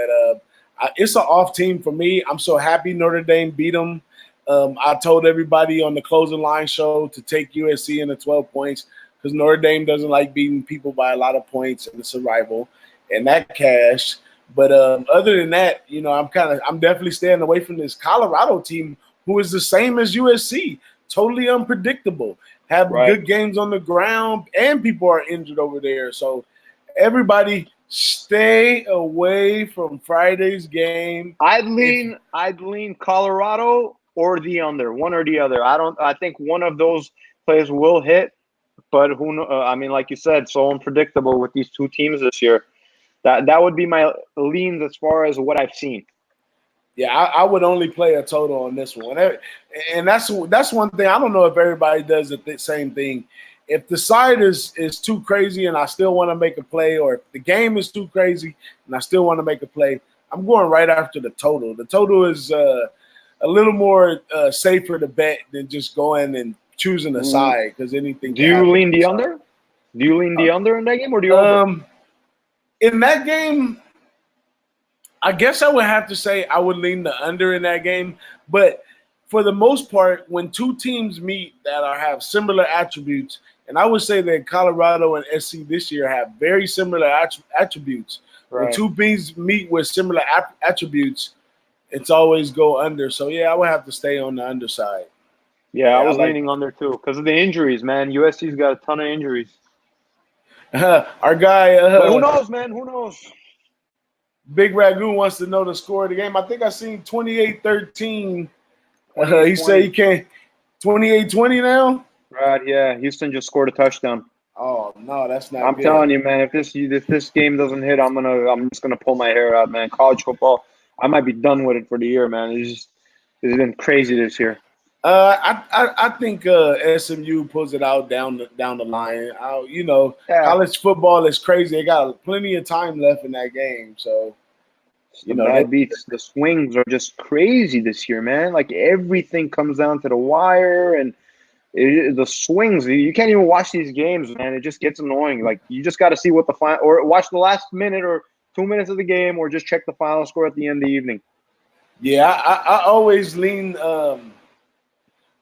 it's an off team for me. I'm so happy Notre Dame beat them. I told everybody on the closing line show to take USC in the 12 points because Notre Dame doesn't like beating people by a lot of points, and it's a rival, and that cashed. But other than that, you know, I'm definitely staying away from this Colorado team, who is the same as USC, totally unpredictable, have Right. good games on the ground, and people are injured over there. So everybody stay away from Friday's game. I'd lean Colorado or the under, one or the other. I think one of those plays will hit, but who know? I mean, like you said, so unpredictable with these two teams this year. That would be my leans as far as what I've seen. Yeah, I would only play a total on this one, and that's one thing. I don't know if everybody does the same thing. If the side is too crazy and I still want to make a play, or if the game is too crazy and I still want to make a play, I'm going right after the total. The total is a little more safer to bet than just going and choosing a side because anything Do can you happen lean on the the side. under? Do you lean the under in that game or the over? In that game, I guess I would have to say I would lean the under in that game. But for the most part, when two teams meet that have similar attributes, and I would say that Colorado and SC this year have very similar attributes. When Right. two teams meet with similar attributes, it's always go under. So yeah, I would have to stay on the underside. Yeah, I Yeah, I was like leaning under too because of the injuries, man. USC's got a ton of injuries. our guy. But who knows, man? Who knows? Big Ragu wants to know the score of the game. I think I seen 28-13. He said 28-20. he can't 28-20 now. Right, yeah. Houston just scored a touchdown. Oh no, that's not I'm good. telling you, man, if this game doesn't hit, I'm just gonna pull my hair out, man. College football, I might be done with it for the year, man. It's been crazy this year. I think SMU pulls it out down the line. Yeah, College football is crazy. They got plenty of time left in that game, so it's the you know they. bad beats. The swings are just crazy this year, man. Like everything comes down to the wire and the swings. You can't even watch these games, man. It just gets annoying. Like you just got to see what the final or watch the last minute or 2 minutes of the game, or just check the final score at the end of the evening. Yeah, I always lean.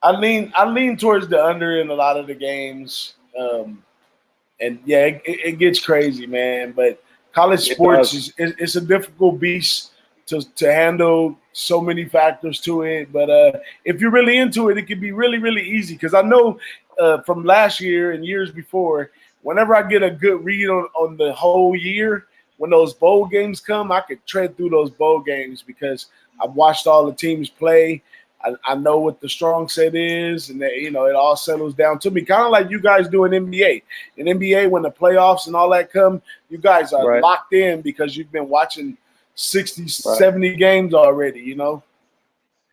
I lean towards the under in a lot of the games. And yeah, it gets crazy, man. But college It sports does. it's a difficult beast to handle. So many factors to it. But if you're really into it, it can be really really easy. Because I know from last year and years before, whenever I get a good read on the whole year, when those bowl games come, I could tread through those bowl games because I've watched all the teams play. I know what the strong set is, and that, it all settles down to me. Kind of like you guys do in NBA. In NBA, when the playoffs and all that come, you guys are Right. locked in because you've been watching 60, Right. 70 games already,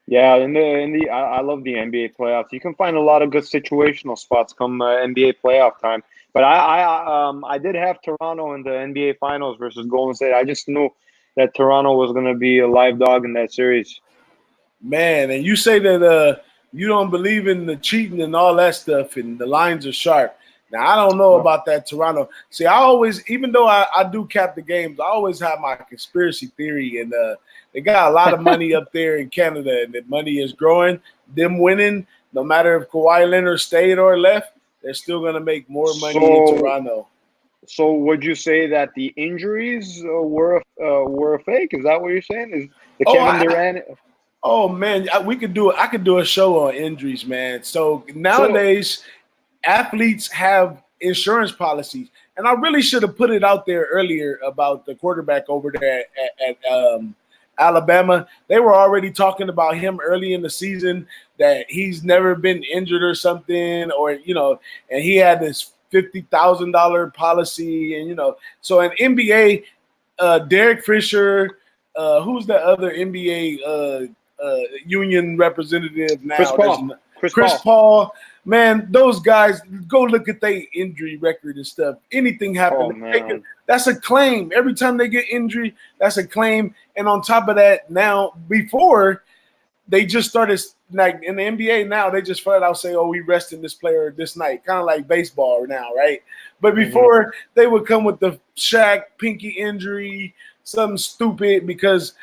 Yeah, I love the NBA playoffs. You can find a lot of good situational spots come NBA playoff time. But I did have Toronto in the NBA Finals versus Golden State. I just knew that Toronto was going to be a live dog in that series. Man, and you say that you don't believe in the cheating and all that stuff, and the lines are sharp. Now I don't know No. about that Toronto. See, I always, even though I do cap the games, I always have my conspiracy theory, and they got a lot of money up there in Canada, and the money is growing. Them winning, no matter if Kawhi Leonard stayed or left, they're still gonna make more money in So, Toronto. so would you say that the injuries were a fake? Is that what you're saying? Is the Oh, Kevin Durant? oh man, we could do. I could do a show on injuries, man. So So, nowadays, athletes have insurance policies, and I really should have put it out there earlier about the quarterback over there at Alabama. They were already talking about him early in the season that he's never been injured or something, or and he had this $50,000 policy, and so in NBA, Derek Fisher, who's the other NBA union representative Chris now? Paul. Chris Chris Paul. Paul. Man, those guys, go look at their injury record and stuff. Anything Oh happen, man. that's a claim. Every time they get injury, that's a claim. And on top of that, now before they just started, like in the NBA now, they just flat out say, "Oh, we resting this player this night," kind of like baseball now, right? But Mhm. before they would come with the Shaq pinky injury, something stupid because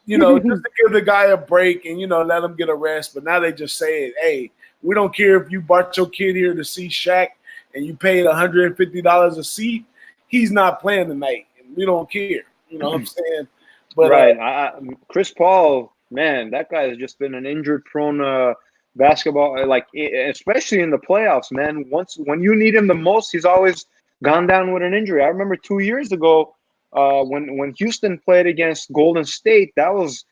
just to give the guy a break and let him get a rest. But now they just say, "Hey, we don't care if you brought your kid here to see Shaq and you paid $150 a seat. He's not playing tonight, and we don't care." You know what I'm saying? But Right. Chris Paul, man, that guy has just been an injured-prone basketball, especially in the playoffs, man. When you need him the most, he's always gone down with an injury. I remember 2 years ago when Houston played against Golden State. That was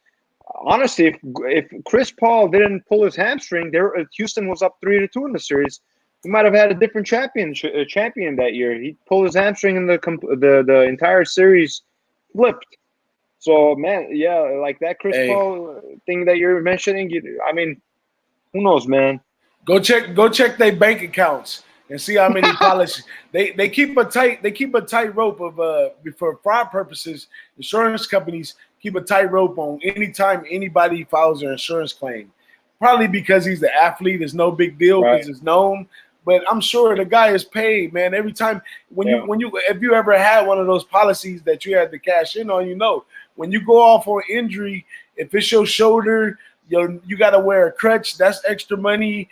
honestly, if Chris Paul didn't pull his hamstring, Houston was up 3-2 in the series. We might have had a different champion that year. He pulled his hamstring and the entire series flipped. So man, yeah, like that Chris hey, Paul thing that you're mentioning. I mean, who knows, man? go check their bank accounts and see how many policies they keep a tight rope of for fraud purposes. Insurance companies keep a tight rope on anytime anybody files an insurance claim. Probably because he's the athlete, it's no big deal Right? because it's known. But I'm sure the guy is paid, man. Every time Yeah. if you ever had one of those policies that you had to cash in on, when you go off on injury, if it's your shoulder, you got to wear a crutch. That's extra money.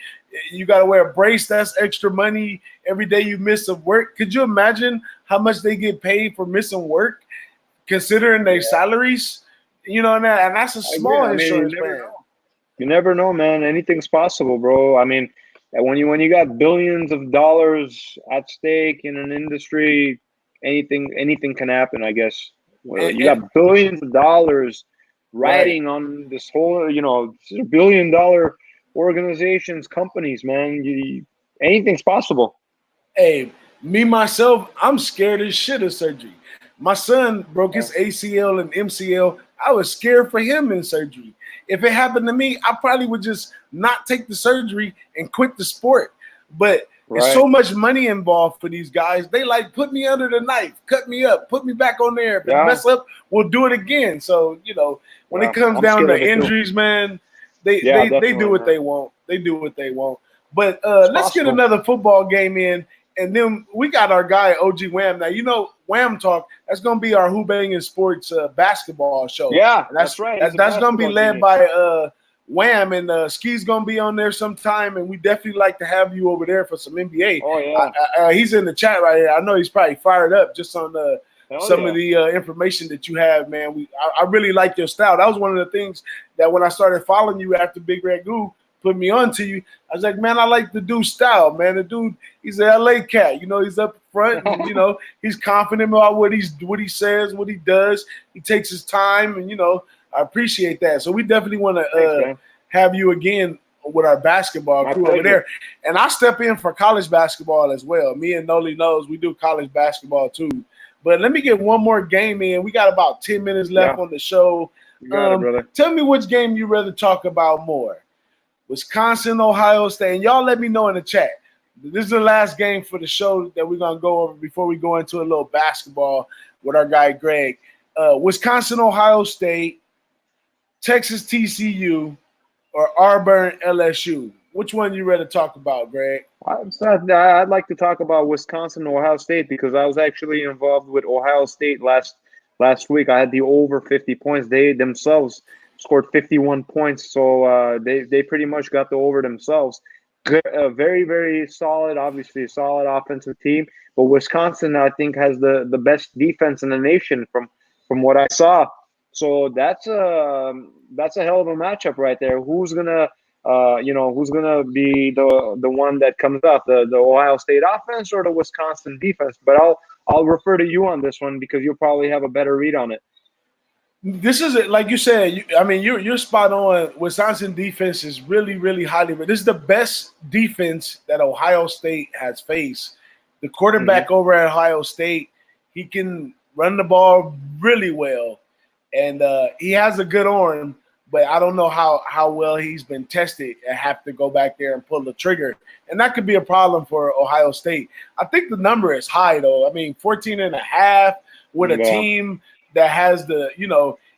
You got to wear a brace. That's extra money. Every day you miss of work. Could you imagine how much they get paid for missing work, considering their Yeah, salaries? And that's a I agree. small I mean, insurance plan. you never know, man. Anything's possible, bro. I mean, when you got billions of dollars at stake in an industry, anything can happen. I guess. Well, And, you and, got billions of dollars right. riding on this whole, billion-dollar organizations, companies, man. Anything's possible. Hey, me myself, I'm scared as shit of surgery. My son broke Yeah. his ACL and MCL. I was scared for him in surgery. If it happened to me, I probably would just not take the surgery and quit the sport. But it's Right. so much money involved for these guys. They like put me under the knife, cut me up, put me back on there. If it Yeah. mess up, we'll do it again. So when it Yeah. comes I'm down scared of to it too. injuries, man, they Yeah, they they do definitely, what man. they want. They do what they want. But It's let's get possible. another football game in. And then we got our guy OG Wham. Now Wham Talk. That's gonna be our Who-Bangin Sports basketball show, Yeah, and that's right. He's a that's gonna be basketball led genius. by Wham, and Ski's gonna be on there sometime. And we definitely like to have you over there for some NBA. Oh yeah. He's in the chat right here. I know he's probably fired up just on Hell some of yeah. the information that you have, man. I really like your style. That was one of the things that when I started following you after Big Red Goo put me on to you, I was like, man, I like the dude's style, man. The dude, he's an LA cat. He's up front, and he's confident about what he says, what he does. He takes his time, and I appreciate that. So we definitely want Thanks, to man. have you again with our basketball My crew over pleasure. there. And I step in for college basketball as well. Me and Noli knows we do college basketball too. But let me get one more game in. We got about 10 minutes left Yeah, on the show. you got it, brother. Tell me which game you rather talk about more. Wisconsin, Ohio State. And y'all let me know in the chat. This is the last game for the show that we're going to go over before we go into a little basketball with our guy Greg. Wisconsin, Ohio State, Texas TCU, or Auburn LSU? Which one you ready to talk about, Greg? I'd like to talk about Wisconsin and Ohio State because I was actually involved with Ohio State last week. I had the over 50 points. They themselves scored 51 points, so they pretty much got the over themselves. Good, very very solid. Obviously, a solid offensive team. But Wisconsin, I think, has the best defense in the nation from what I saw. So that's a hell of a matchup right there. Who's gonna be the one that comes up, the Ohio State offense or the Wisconsin defense? But I'll refer to you on this one because you'll probably have a better read on it. This is like you said. I mean, you're spot on. Wisconsin defense is really, really highly. But this is the best defense that Ohio State has faced. The Mm-hmm. quarterback over at Ohio State, he can run the ball really well, and he has a good arm. But I don't know how well he's been tested and have to go back there and pull the trigger, and that could be a problem for Ohio State. I think the number is high though. I mean, 14 and a half with a Yeah, team that has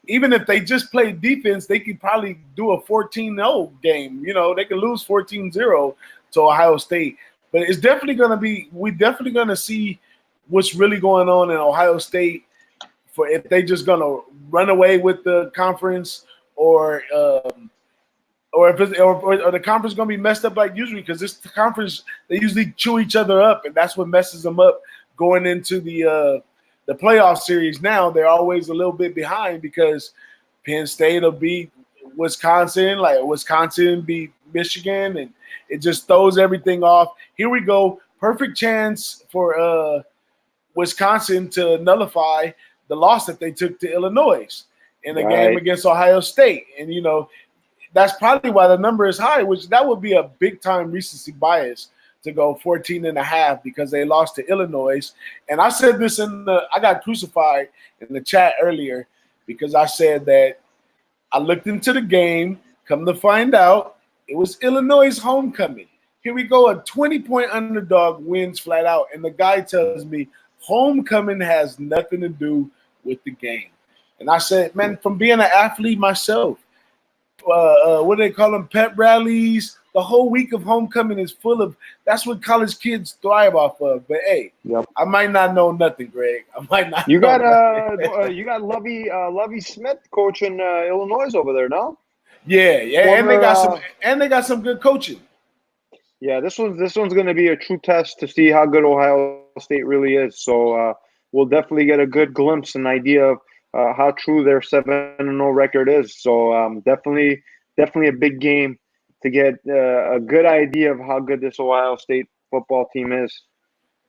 even if they just play defense, they could probably do a 14-0 game. They could lose 14-0 to Ohio State. But it's definitely going to be, we're definitely going to see what's really going on in Ohio State for if they just going to run away with the conference or if or the conference going to be messed up like usually because this conference, they usually chew each other up, and that's what messes them up going into the playoff series. Now they're always a little bit behind because Penn State will beat Wisconsin, like Wisconsin beat Michigan, and it just throws everything off. Here we go, perfect chance for Wisconsin to nullify the loss that they took to Illinois in a game right. against Ohio State, and that's probably why the number is high, which that would be a big time recency bias to go 14 and a half because they lost to Illinois. And I said this I got crucified in the chat earlier because I said that I looked into the game, come to find out it was Illinois' homecoming. Here we go, a 20-point underdog wins flat out. And the guy tells me homecoming has nothing to do with the game. And I said, man, from being an athlete myself, what do they call them? Pep rallies. The whole week of homecoming is full of. That's what college kids thrive off of. But hey, Yep. I might not know nothing, Greg. I might not. You know got nothing. you got Lovey Smith coaching Illinois over there, no? Yeah, and they Former got some good coaching. Yeah, this one's going to be a true test to see how good Ohio State really is. So we'll definitely get a good glimpse and idea of how true their 7-0 record is. So definitely a big game to get a good idea of how good this Ohio State football team is.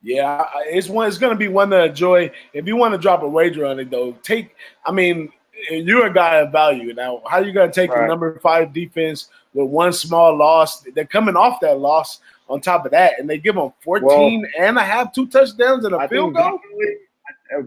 Yeah, it's going to be one to enjoy. If you want to drop a wager on it, though, I mean, you're a guy of value. Now, how you going to take the Right. number 5 defense with one small loss? They're coming off that loss on top of that, and they give them 14 Well, and a half, 2 touchdowns and a I field think goal? definitely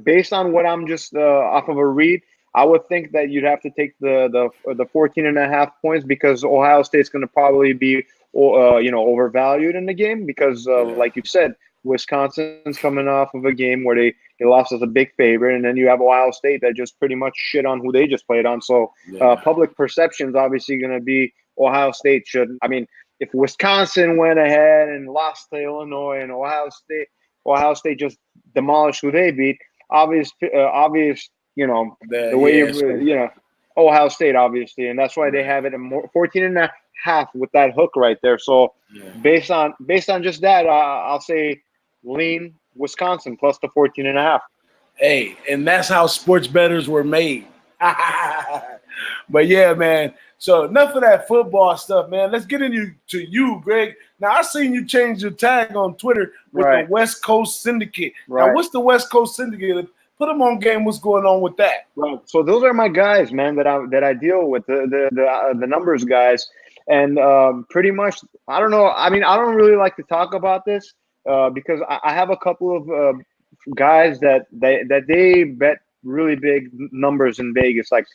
based on what I'm just off of a read, I would think that you'd have to take the 14 and a half points because Ohio State's going to probably be overvalued in the game because Yeah. like you said, Wisconsin's coming off of a game where they lost as a big favorite, and then you have Ohio State that just pretty much shit on who they just played on. So Yeah. public perception is obviously going to be Ohio State should. I mean, if Wisconsin went ahead and lost to Illinois and Ohio State just demolished who they beat, obvious, the way So, Ohio State, obviously, and that's why they right. have it at 14 and a half with that hook right there. So Yeah. based on just that, I'll say lean Wisconsin plus the 14 and a half. Hey, and that's how sports bettors were made. But yeah, man. So enough of that football stuff, man. Let's get into you, Greg. Now I seen you change your tag on Twitter with the Right. West Coast Syndicate. Now, Right. what's the West Coast Syndicate? Put them on game. What's going on with that? Right. So those are my guys, man, that I deal with, the numbers guys, and pretty much I don't know. I mean, I don't really like to talk about this because I have a couple of guys that they bet really big numbers in Vegas, like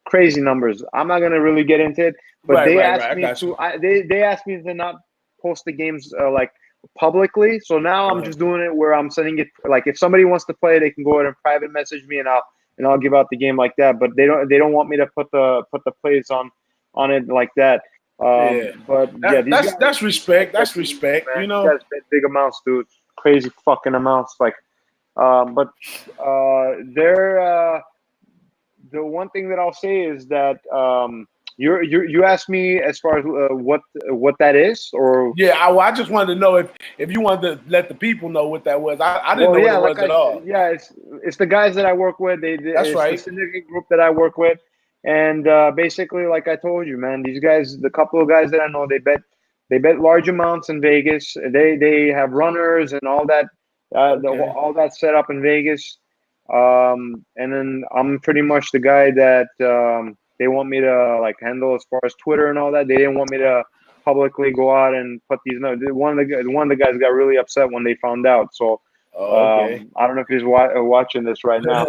crazy numbers. I'm not gonna really get into it, but Right, they right, right. asked I me got you. to. They asked me to not post the games like publicly. So now I'm just doing it where I'm sending it like if somebody wants to play, they can go ahead and private message me, and I'll give out the game like that. But they don't want me to put the plays on it like that. Yeah, But yeah, these guys, that's respect. That's respect. man, You these know. guys bet big amounts, dude. Crazy fucking amounts. Like, but they're the one thing that I'll say is that you asked me as far as what that is, or Yeah, I just wanted to know if you wanted to let the people know what that was. I didn't well, know what yeah, it like was at all. yeah, it's the guys that I work with. That's It's the right. syndicate group that I work with, and basically, like I told you, man, these guys, the couple of guys that I know, they bet large amounts in Vegas. They have runners and all that, Okay. all that set up in Vegas. And then I'm pretty much the guy that they want me to like handle as far as Twitter and all that. They didn't want me to publicly go out and put these notes. One of the guys got really upset when they found out. So Oh, okay. I don't know if he's watching this right now.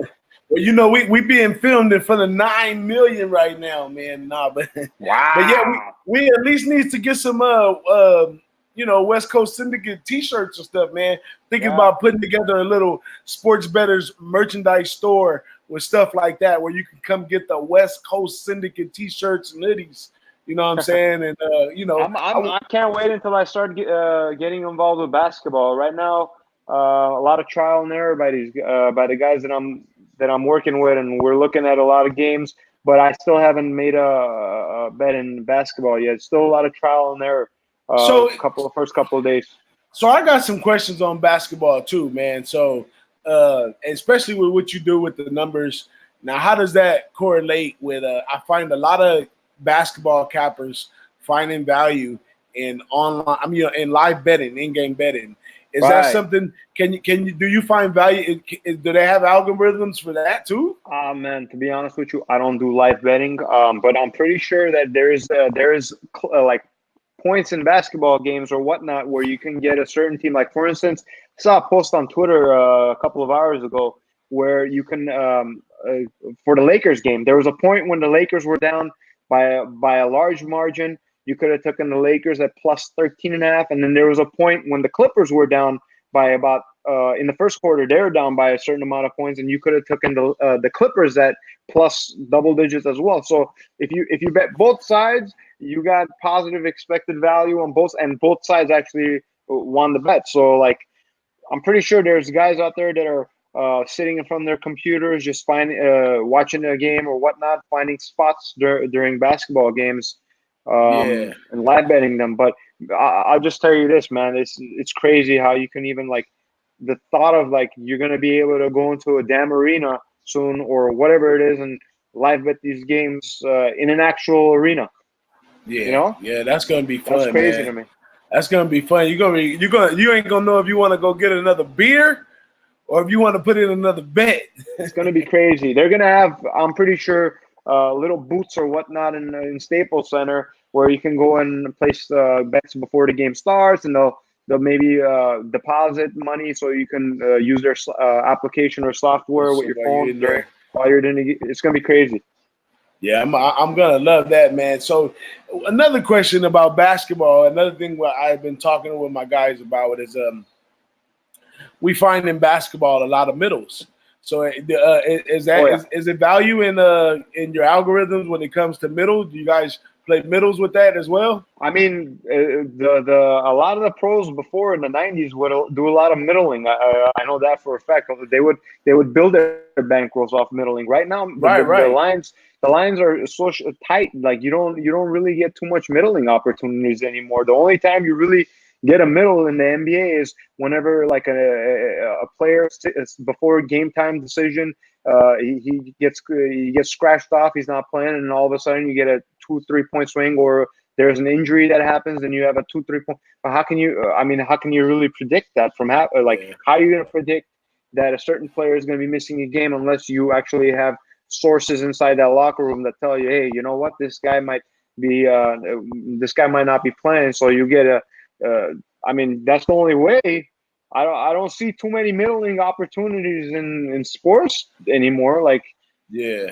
Well, you know, we being filmed in front of 9 million right now, man. Nah, but yeah, Wow. we at least needs to get some you know, West Coast Syndicate T-shirts and stuff, man. Thinking Yeah. about putting together a little Sports Bettors merchandise store with stuff like that, where you can come get the West Coast Syndicate T-shirts and hoodies. You know what I'm saying? And you know, I can't wait until I start getting involved with basketball. Right now, a lot of trial and error by the guys that I'm working with, and we're looking at a lot of games. But I still haven't made a bet in basketball yet. Still a lot of trial and error. so First couple of days. So I got some questions on basketball too, man. So especially with what you do with the numbers. Now, how does that correlate with? I find a lot of basketball cappers finding value in online. I mean, you know, in live betting, in-game betting. Is that Right. something? Can you do you find value? Do they have algorithms for that too? Man, to be honest with you, I don't do live betting. But I'm pretty sure that there is like points in basketball games or whatnot where you can get a certain team. Like for instance, I saw a post on Twitter a couple of hours ago where you can for the Lakers game. There was a point when the Lakers were down by a large margin. You could have taken the Lakers at plus 13.5, and then there was a point when the Clippers were down by about in the first quarter. They were down by a certain amount of points, and you could have taken the Clippers at plus double digits as well. So if you bet both sides, you got positive expected value on both, and both sides actually won the bet. So like, I'm pretty sure there's guys out there that are sitting in front of their computers, just watching a game or whatnot, finding spots during basketball games, Yeah, and live betting them. But I'll just tell you this, man, it's crazy how you can even like the thought of like you're gonna be able to go into a damn arena soon or whatever it is and live bet these games in an actual arena. You yeah, know, yeah. That's gonna be that's fun, crazy man. to me. That's gonna be fun. You ain't gonna know if you want to go get another beer or if you want to put in another bet. It's going to be crazy. They're going to have, I'm pretty sure, little booths or whatnot in Staples Center where you can go and place bets before the game starts, and they'll maybe deposit money so you can use their application or software with So your while you're phone in there, while you're in. It's going to be crazy. yeah, I'm gonna love that, man. So another question about basketball. Another thing what I've been talking with my guys about is we find in basketball a lot of middles. So Oh yeah. is it value in your algorithms when it comes to middle? Do you guys play middles with that as well? I mean, the a lot of the pros before in the '90s would do a lot of middling. I know that for a fact. They would build their bankrolls off middling. Right now, Right, right. the lines are so tight. Like you don't really get too much middling opportunities anymore. The only time you really get a middle in the NBA is whenever like a player before game time decision. He gets scratched off. He's not playing, and all of a sudden you get a 2 3 point swing, or there's an injury that happens and you have a 2 3 point. But how can you? I mean, how can you really predict that like Yeah, how are you going to predict that a certain player is going to be missing a game unless you actually have sources inside that locker room that tell you, hey, you know what, this guy might not be playing, so you get a. I mean, that's the only way. I don't see too many middling opportunities in sports anymore. Like yeah.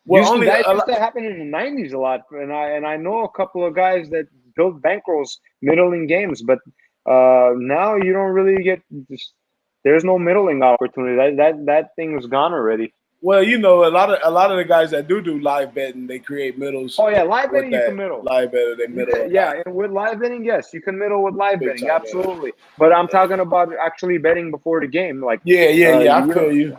Well, only that a used lot. to happen in the '90s a lot, and I know a couple of guys that built bankrolls middling games, but now you don't really get. There's no middling opportunity. That thing is gone already. Well, you know, a lot of the guys that do live betting, they create middles Oh yeah, live with betting you that can middle. live betting. They middle a lot, Yeah, and with live betting, yes, you can middle with live big betting, time. Yeah, absolutely. But I'm talking about actually betting before the game, like yeah. I you feel don't. you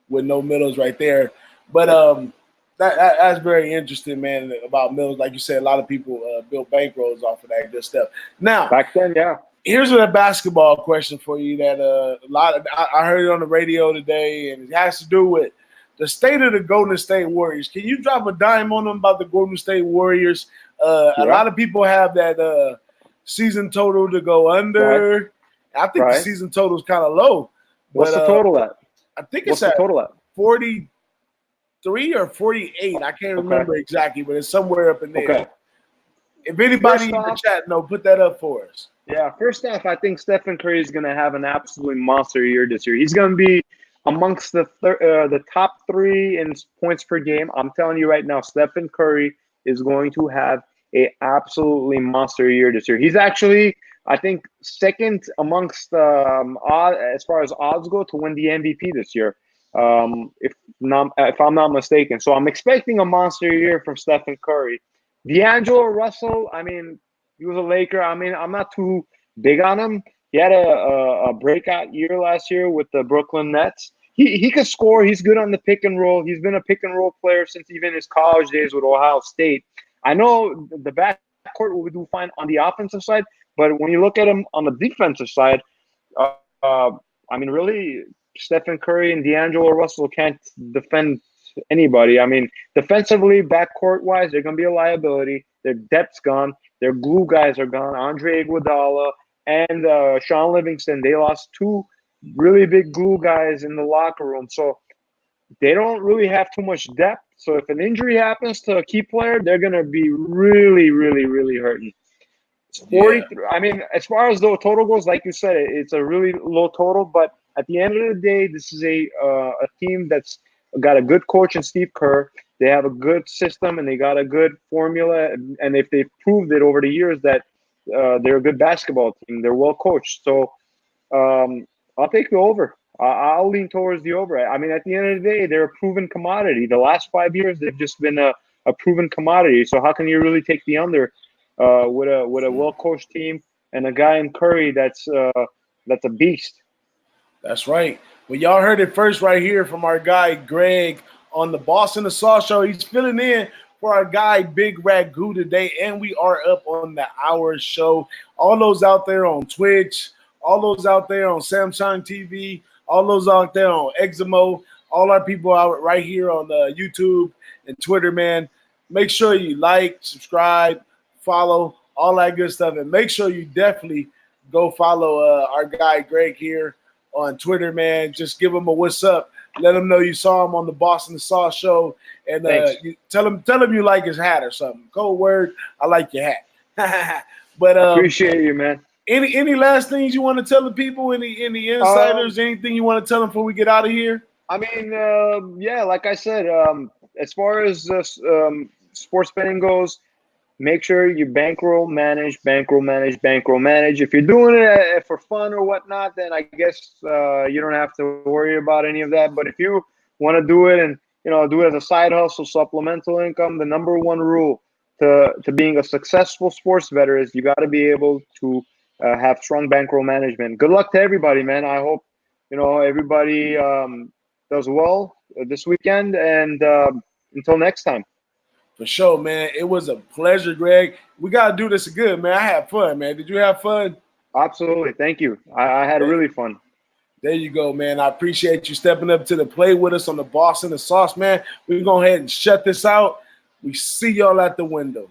with no middles right there. But Like, that's very interesting, man. About middles, like you said, a lot of people build bankrolls off of that good stuff. Now, back then, yeah. here's a basketball question for you that I heard it on the radio today, and it has to do with the state of the Golden State Warriors. Can you drop a dime on them about the Golden State Warriors? A Yeah. lot of people have that season total to go Right. under. I think the Right. season total is kind of low, What's but the total at? I think it's What's the at total at? 43 or 48. I can't Okay. remember exactly, but it's somewhere up in there. Okay. If anybody First in the off, chat know, put that up for us. yeah. First off, I think Stephen Curry is going to have an absolutely monster year this year. He's going to be amongst the top three in points per game. I'm telling you right now, Stephen Curry is going to have a absolutely monster year this year. He's actually, I think, second amongst as far as odds go to win the MVP this year. If I'm not mistaken. So I'm expecting a monster year from Stephen Curry. D'Angelo Russell, I mean, he was a Laker. I mean, I'm not too big on him. He had a breakout year last year with the Brooklyn Nets. He could score. He's good on the pick and roll. He's been a pick and roll player since even his college days with Ohio State. I know the backcourt will do fine on the offensive side, but when you look at him on the defensive side, uh, uh, I mean, really, Stephen Curry and D'Angelo Russell can't defend anybody. I mean, defensively, backcourt wise, they're going to be a liability. Their depth's gone. Their glue guys are gone. Andre Iguodala and Sean Livingston. They lost two really big glue guys in the locker room. So they don't really have too much depth. So if an injury happens to a key player, they're going to be really, really, really hurting. It's Yeah. 43. I mean, as far as the total goes, like you said, it's a really low total. But at the end of the day, this is a team that's got a good coach in Steve Kerr. They have a good system and they got a good formula. And if they've proved it over the years that they're a good basketball team, they're well coached. So I'll take the over. I'll lean towards the over. I mean, at the end of the day, they're a proven commodity. The last 5 years, they've just been a proven commodity. So how can you really take the under with a well coached team and a guy in Curry that's a beast? That's right. Well, y'all heard it first right here from our guy Greg on the Boston the Saw Show. He's filling in for our guy Big Ragu today, and we are up on the hour show. All those out there on Twitch, all those out there on Samsung TV, all those out there on Eximo, all our people out right here on YouTube and Twitter, man. Make sure you like, subscribe, follow, all that good stuff, and make sure you definitely go follow our guy Greg here on Twitter, man. Just give him a what's up. Let him know you saw him on the Boston the Saw Show, and you tell him you like his hat or something. Cold word, I like your hat. But Appreciate you, man. any last things you want to tell the people? Any insiders? Anything you want to tell them before we get out of here? I mean, yeah, like I said, as far as sports betting goes, make sure you bankroll manage. If you're doing it for fun or whatnot, then I guess you don't have to worry about any of that. But if you want to do it and do it as a side hustle, supplemental income, the number one rule to being a successful sports bettor is you got to be able to have strong bankroll management. Good luck to everybody, man. I hope everybody does well this weekend, and until next time. For sure, man. It was a pleasure, Greg. We got to do this again, man. I had fun, man. Did you have fun? Absolutely. Thank you. I had really fun. There you go, man. I appreciate you stepping up to the plate with us on the Boston the Sauce, man. We're going to go ahead and shut this out. We see y'all at the window.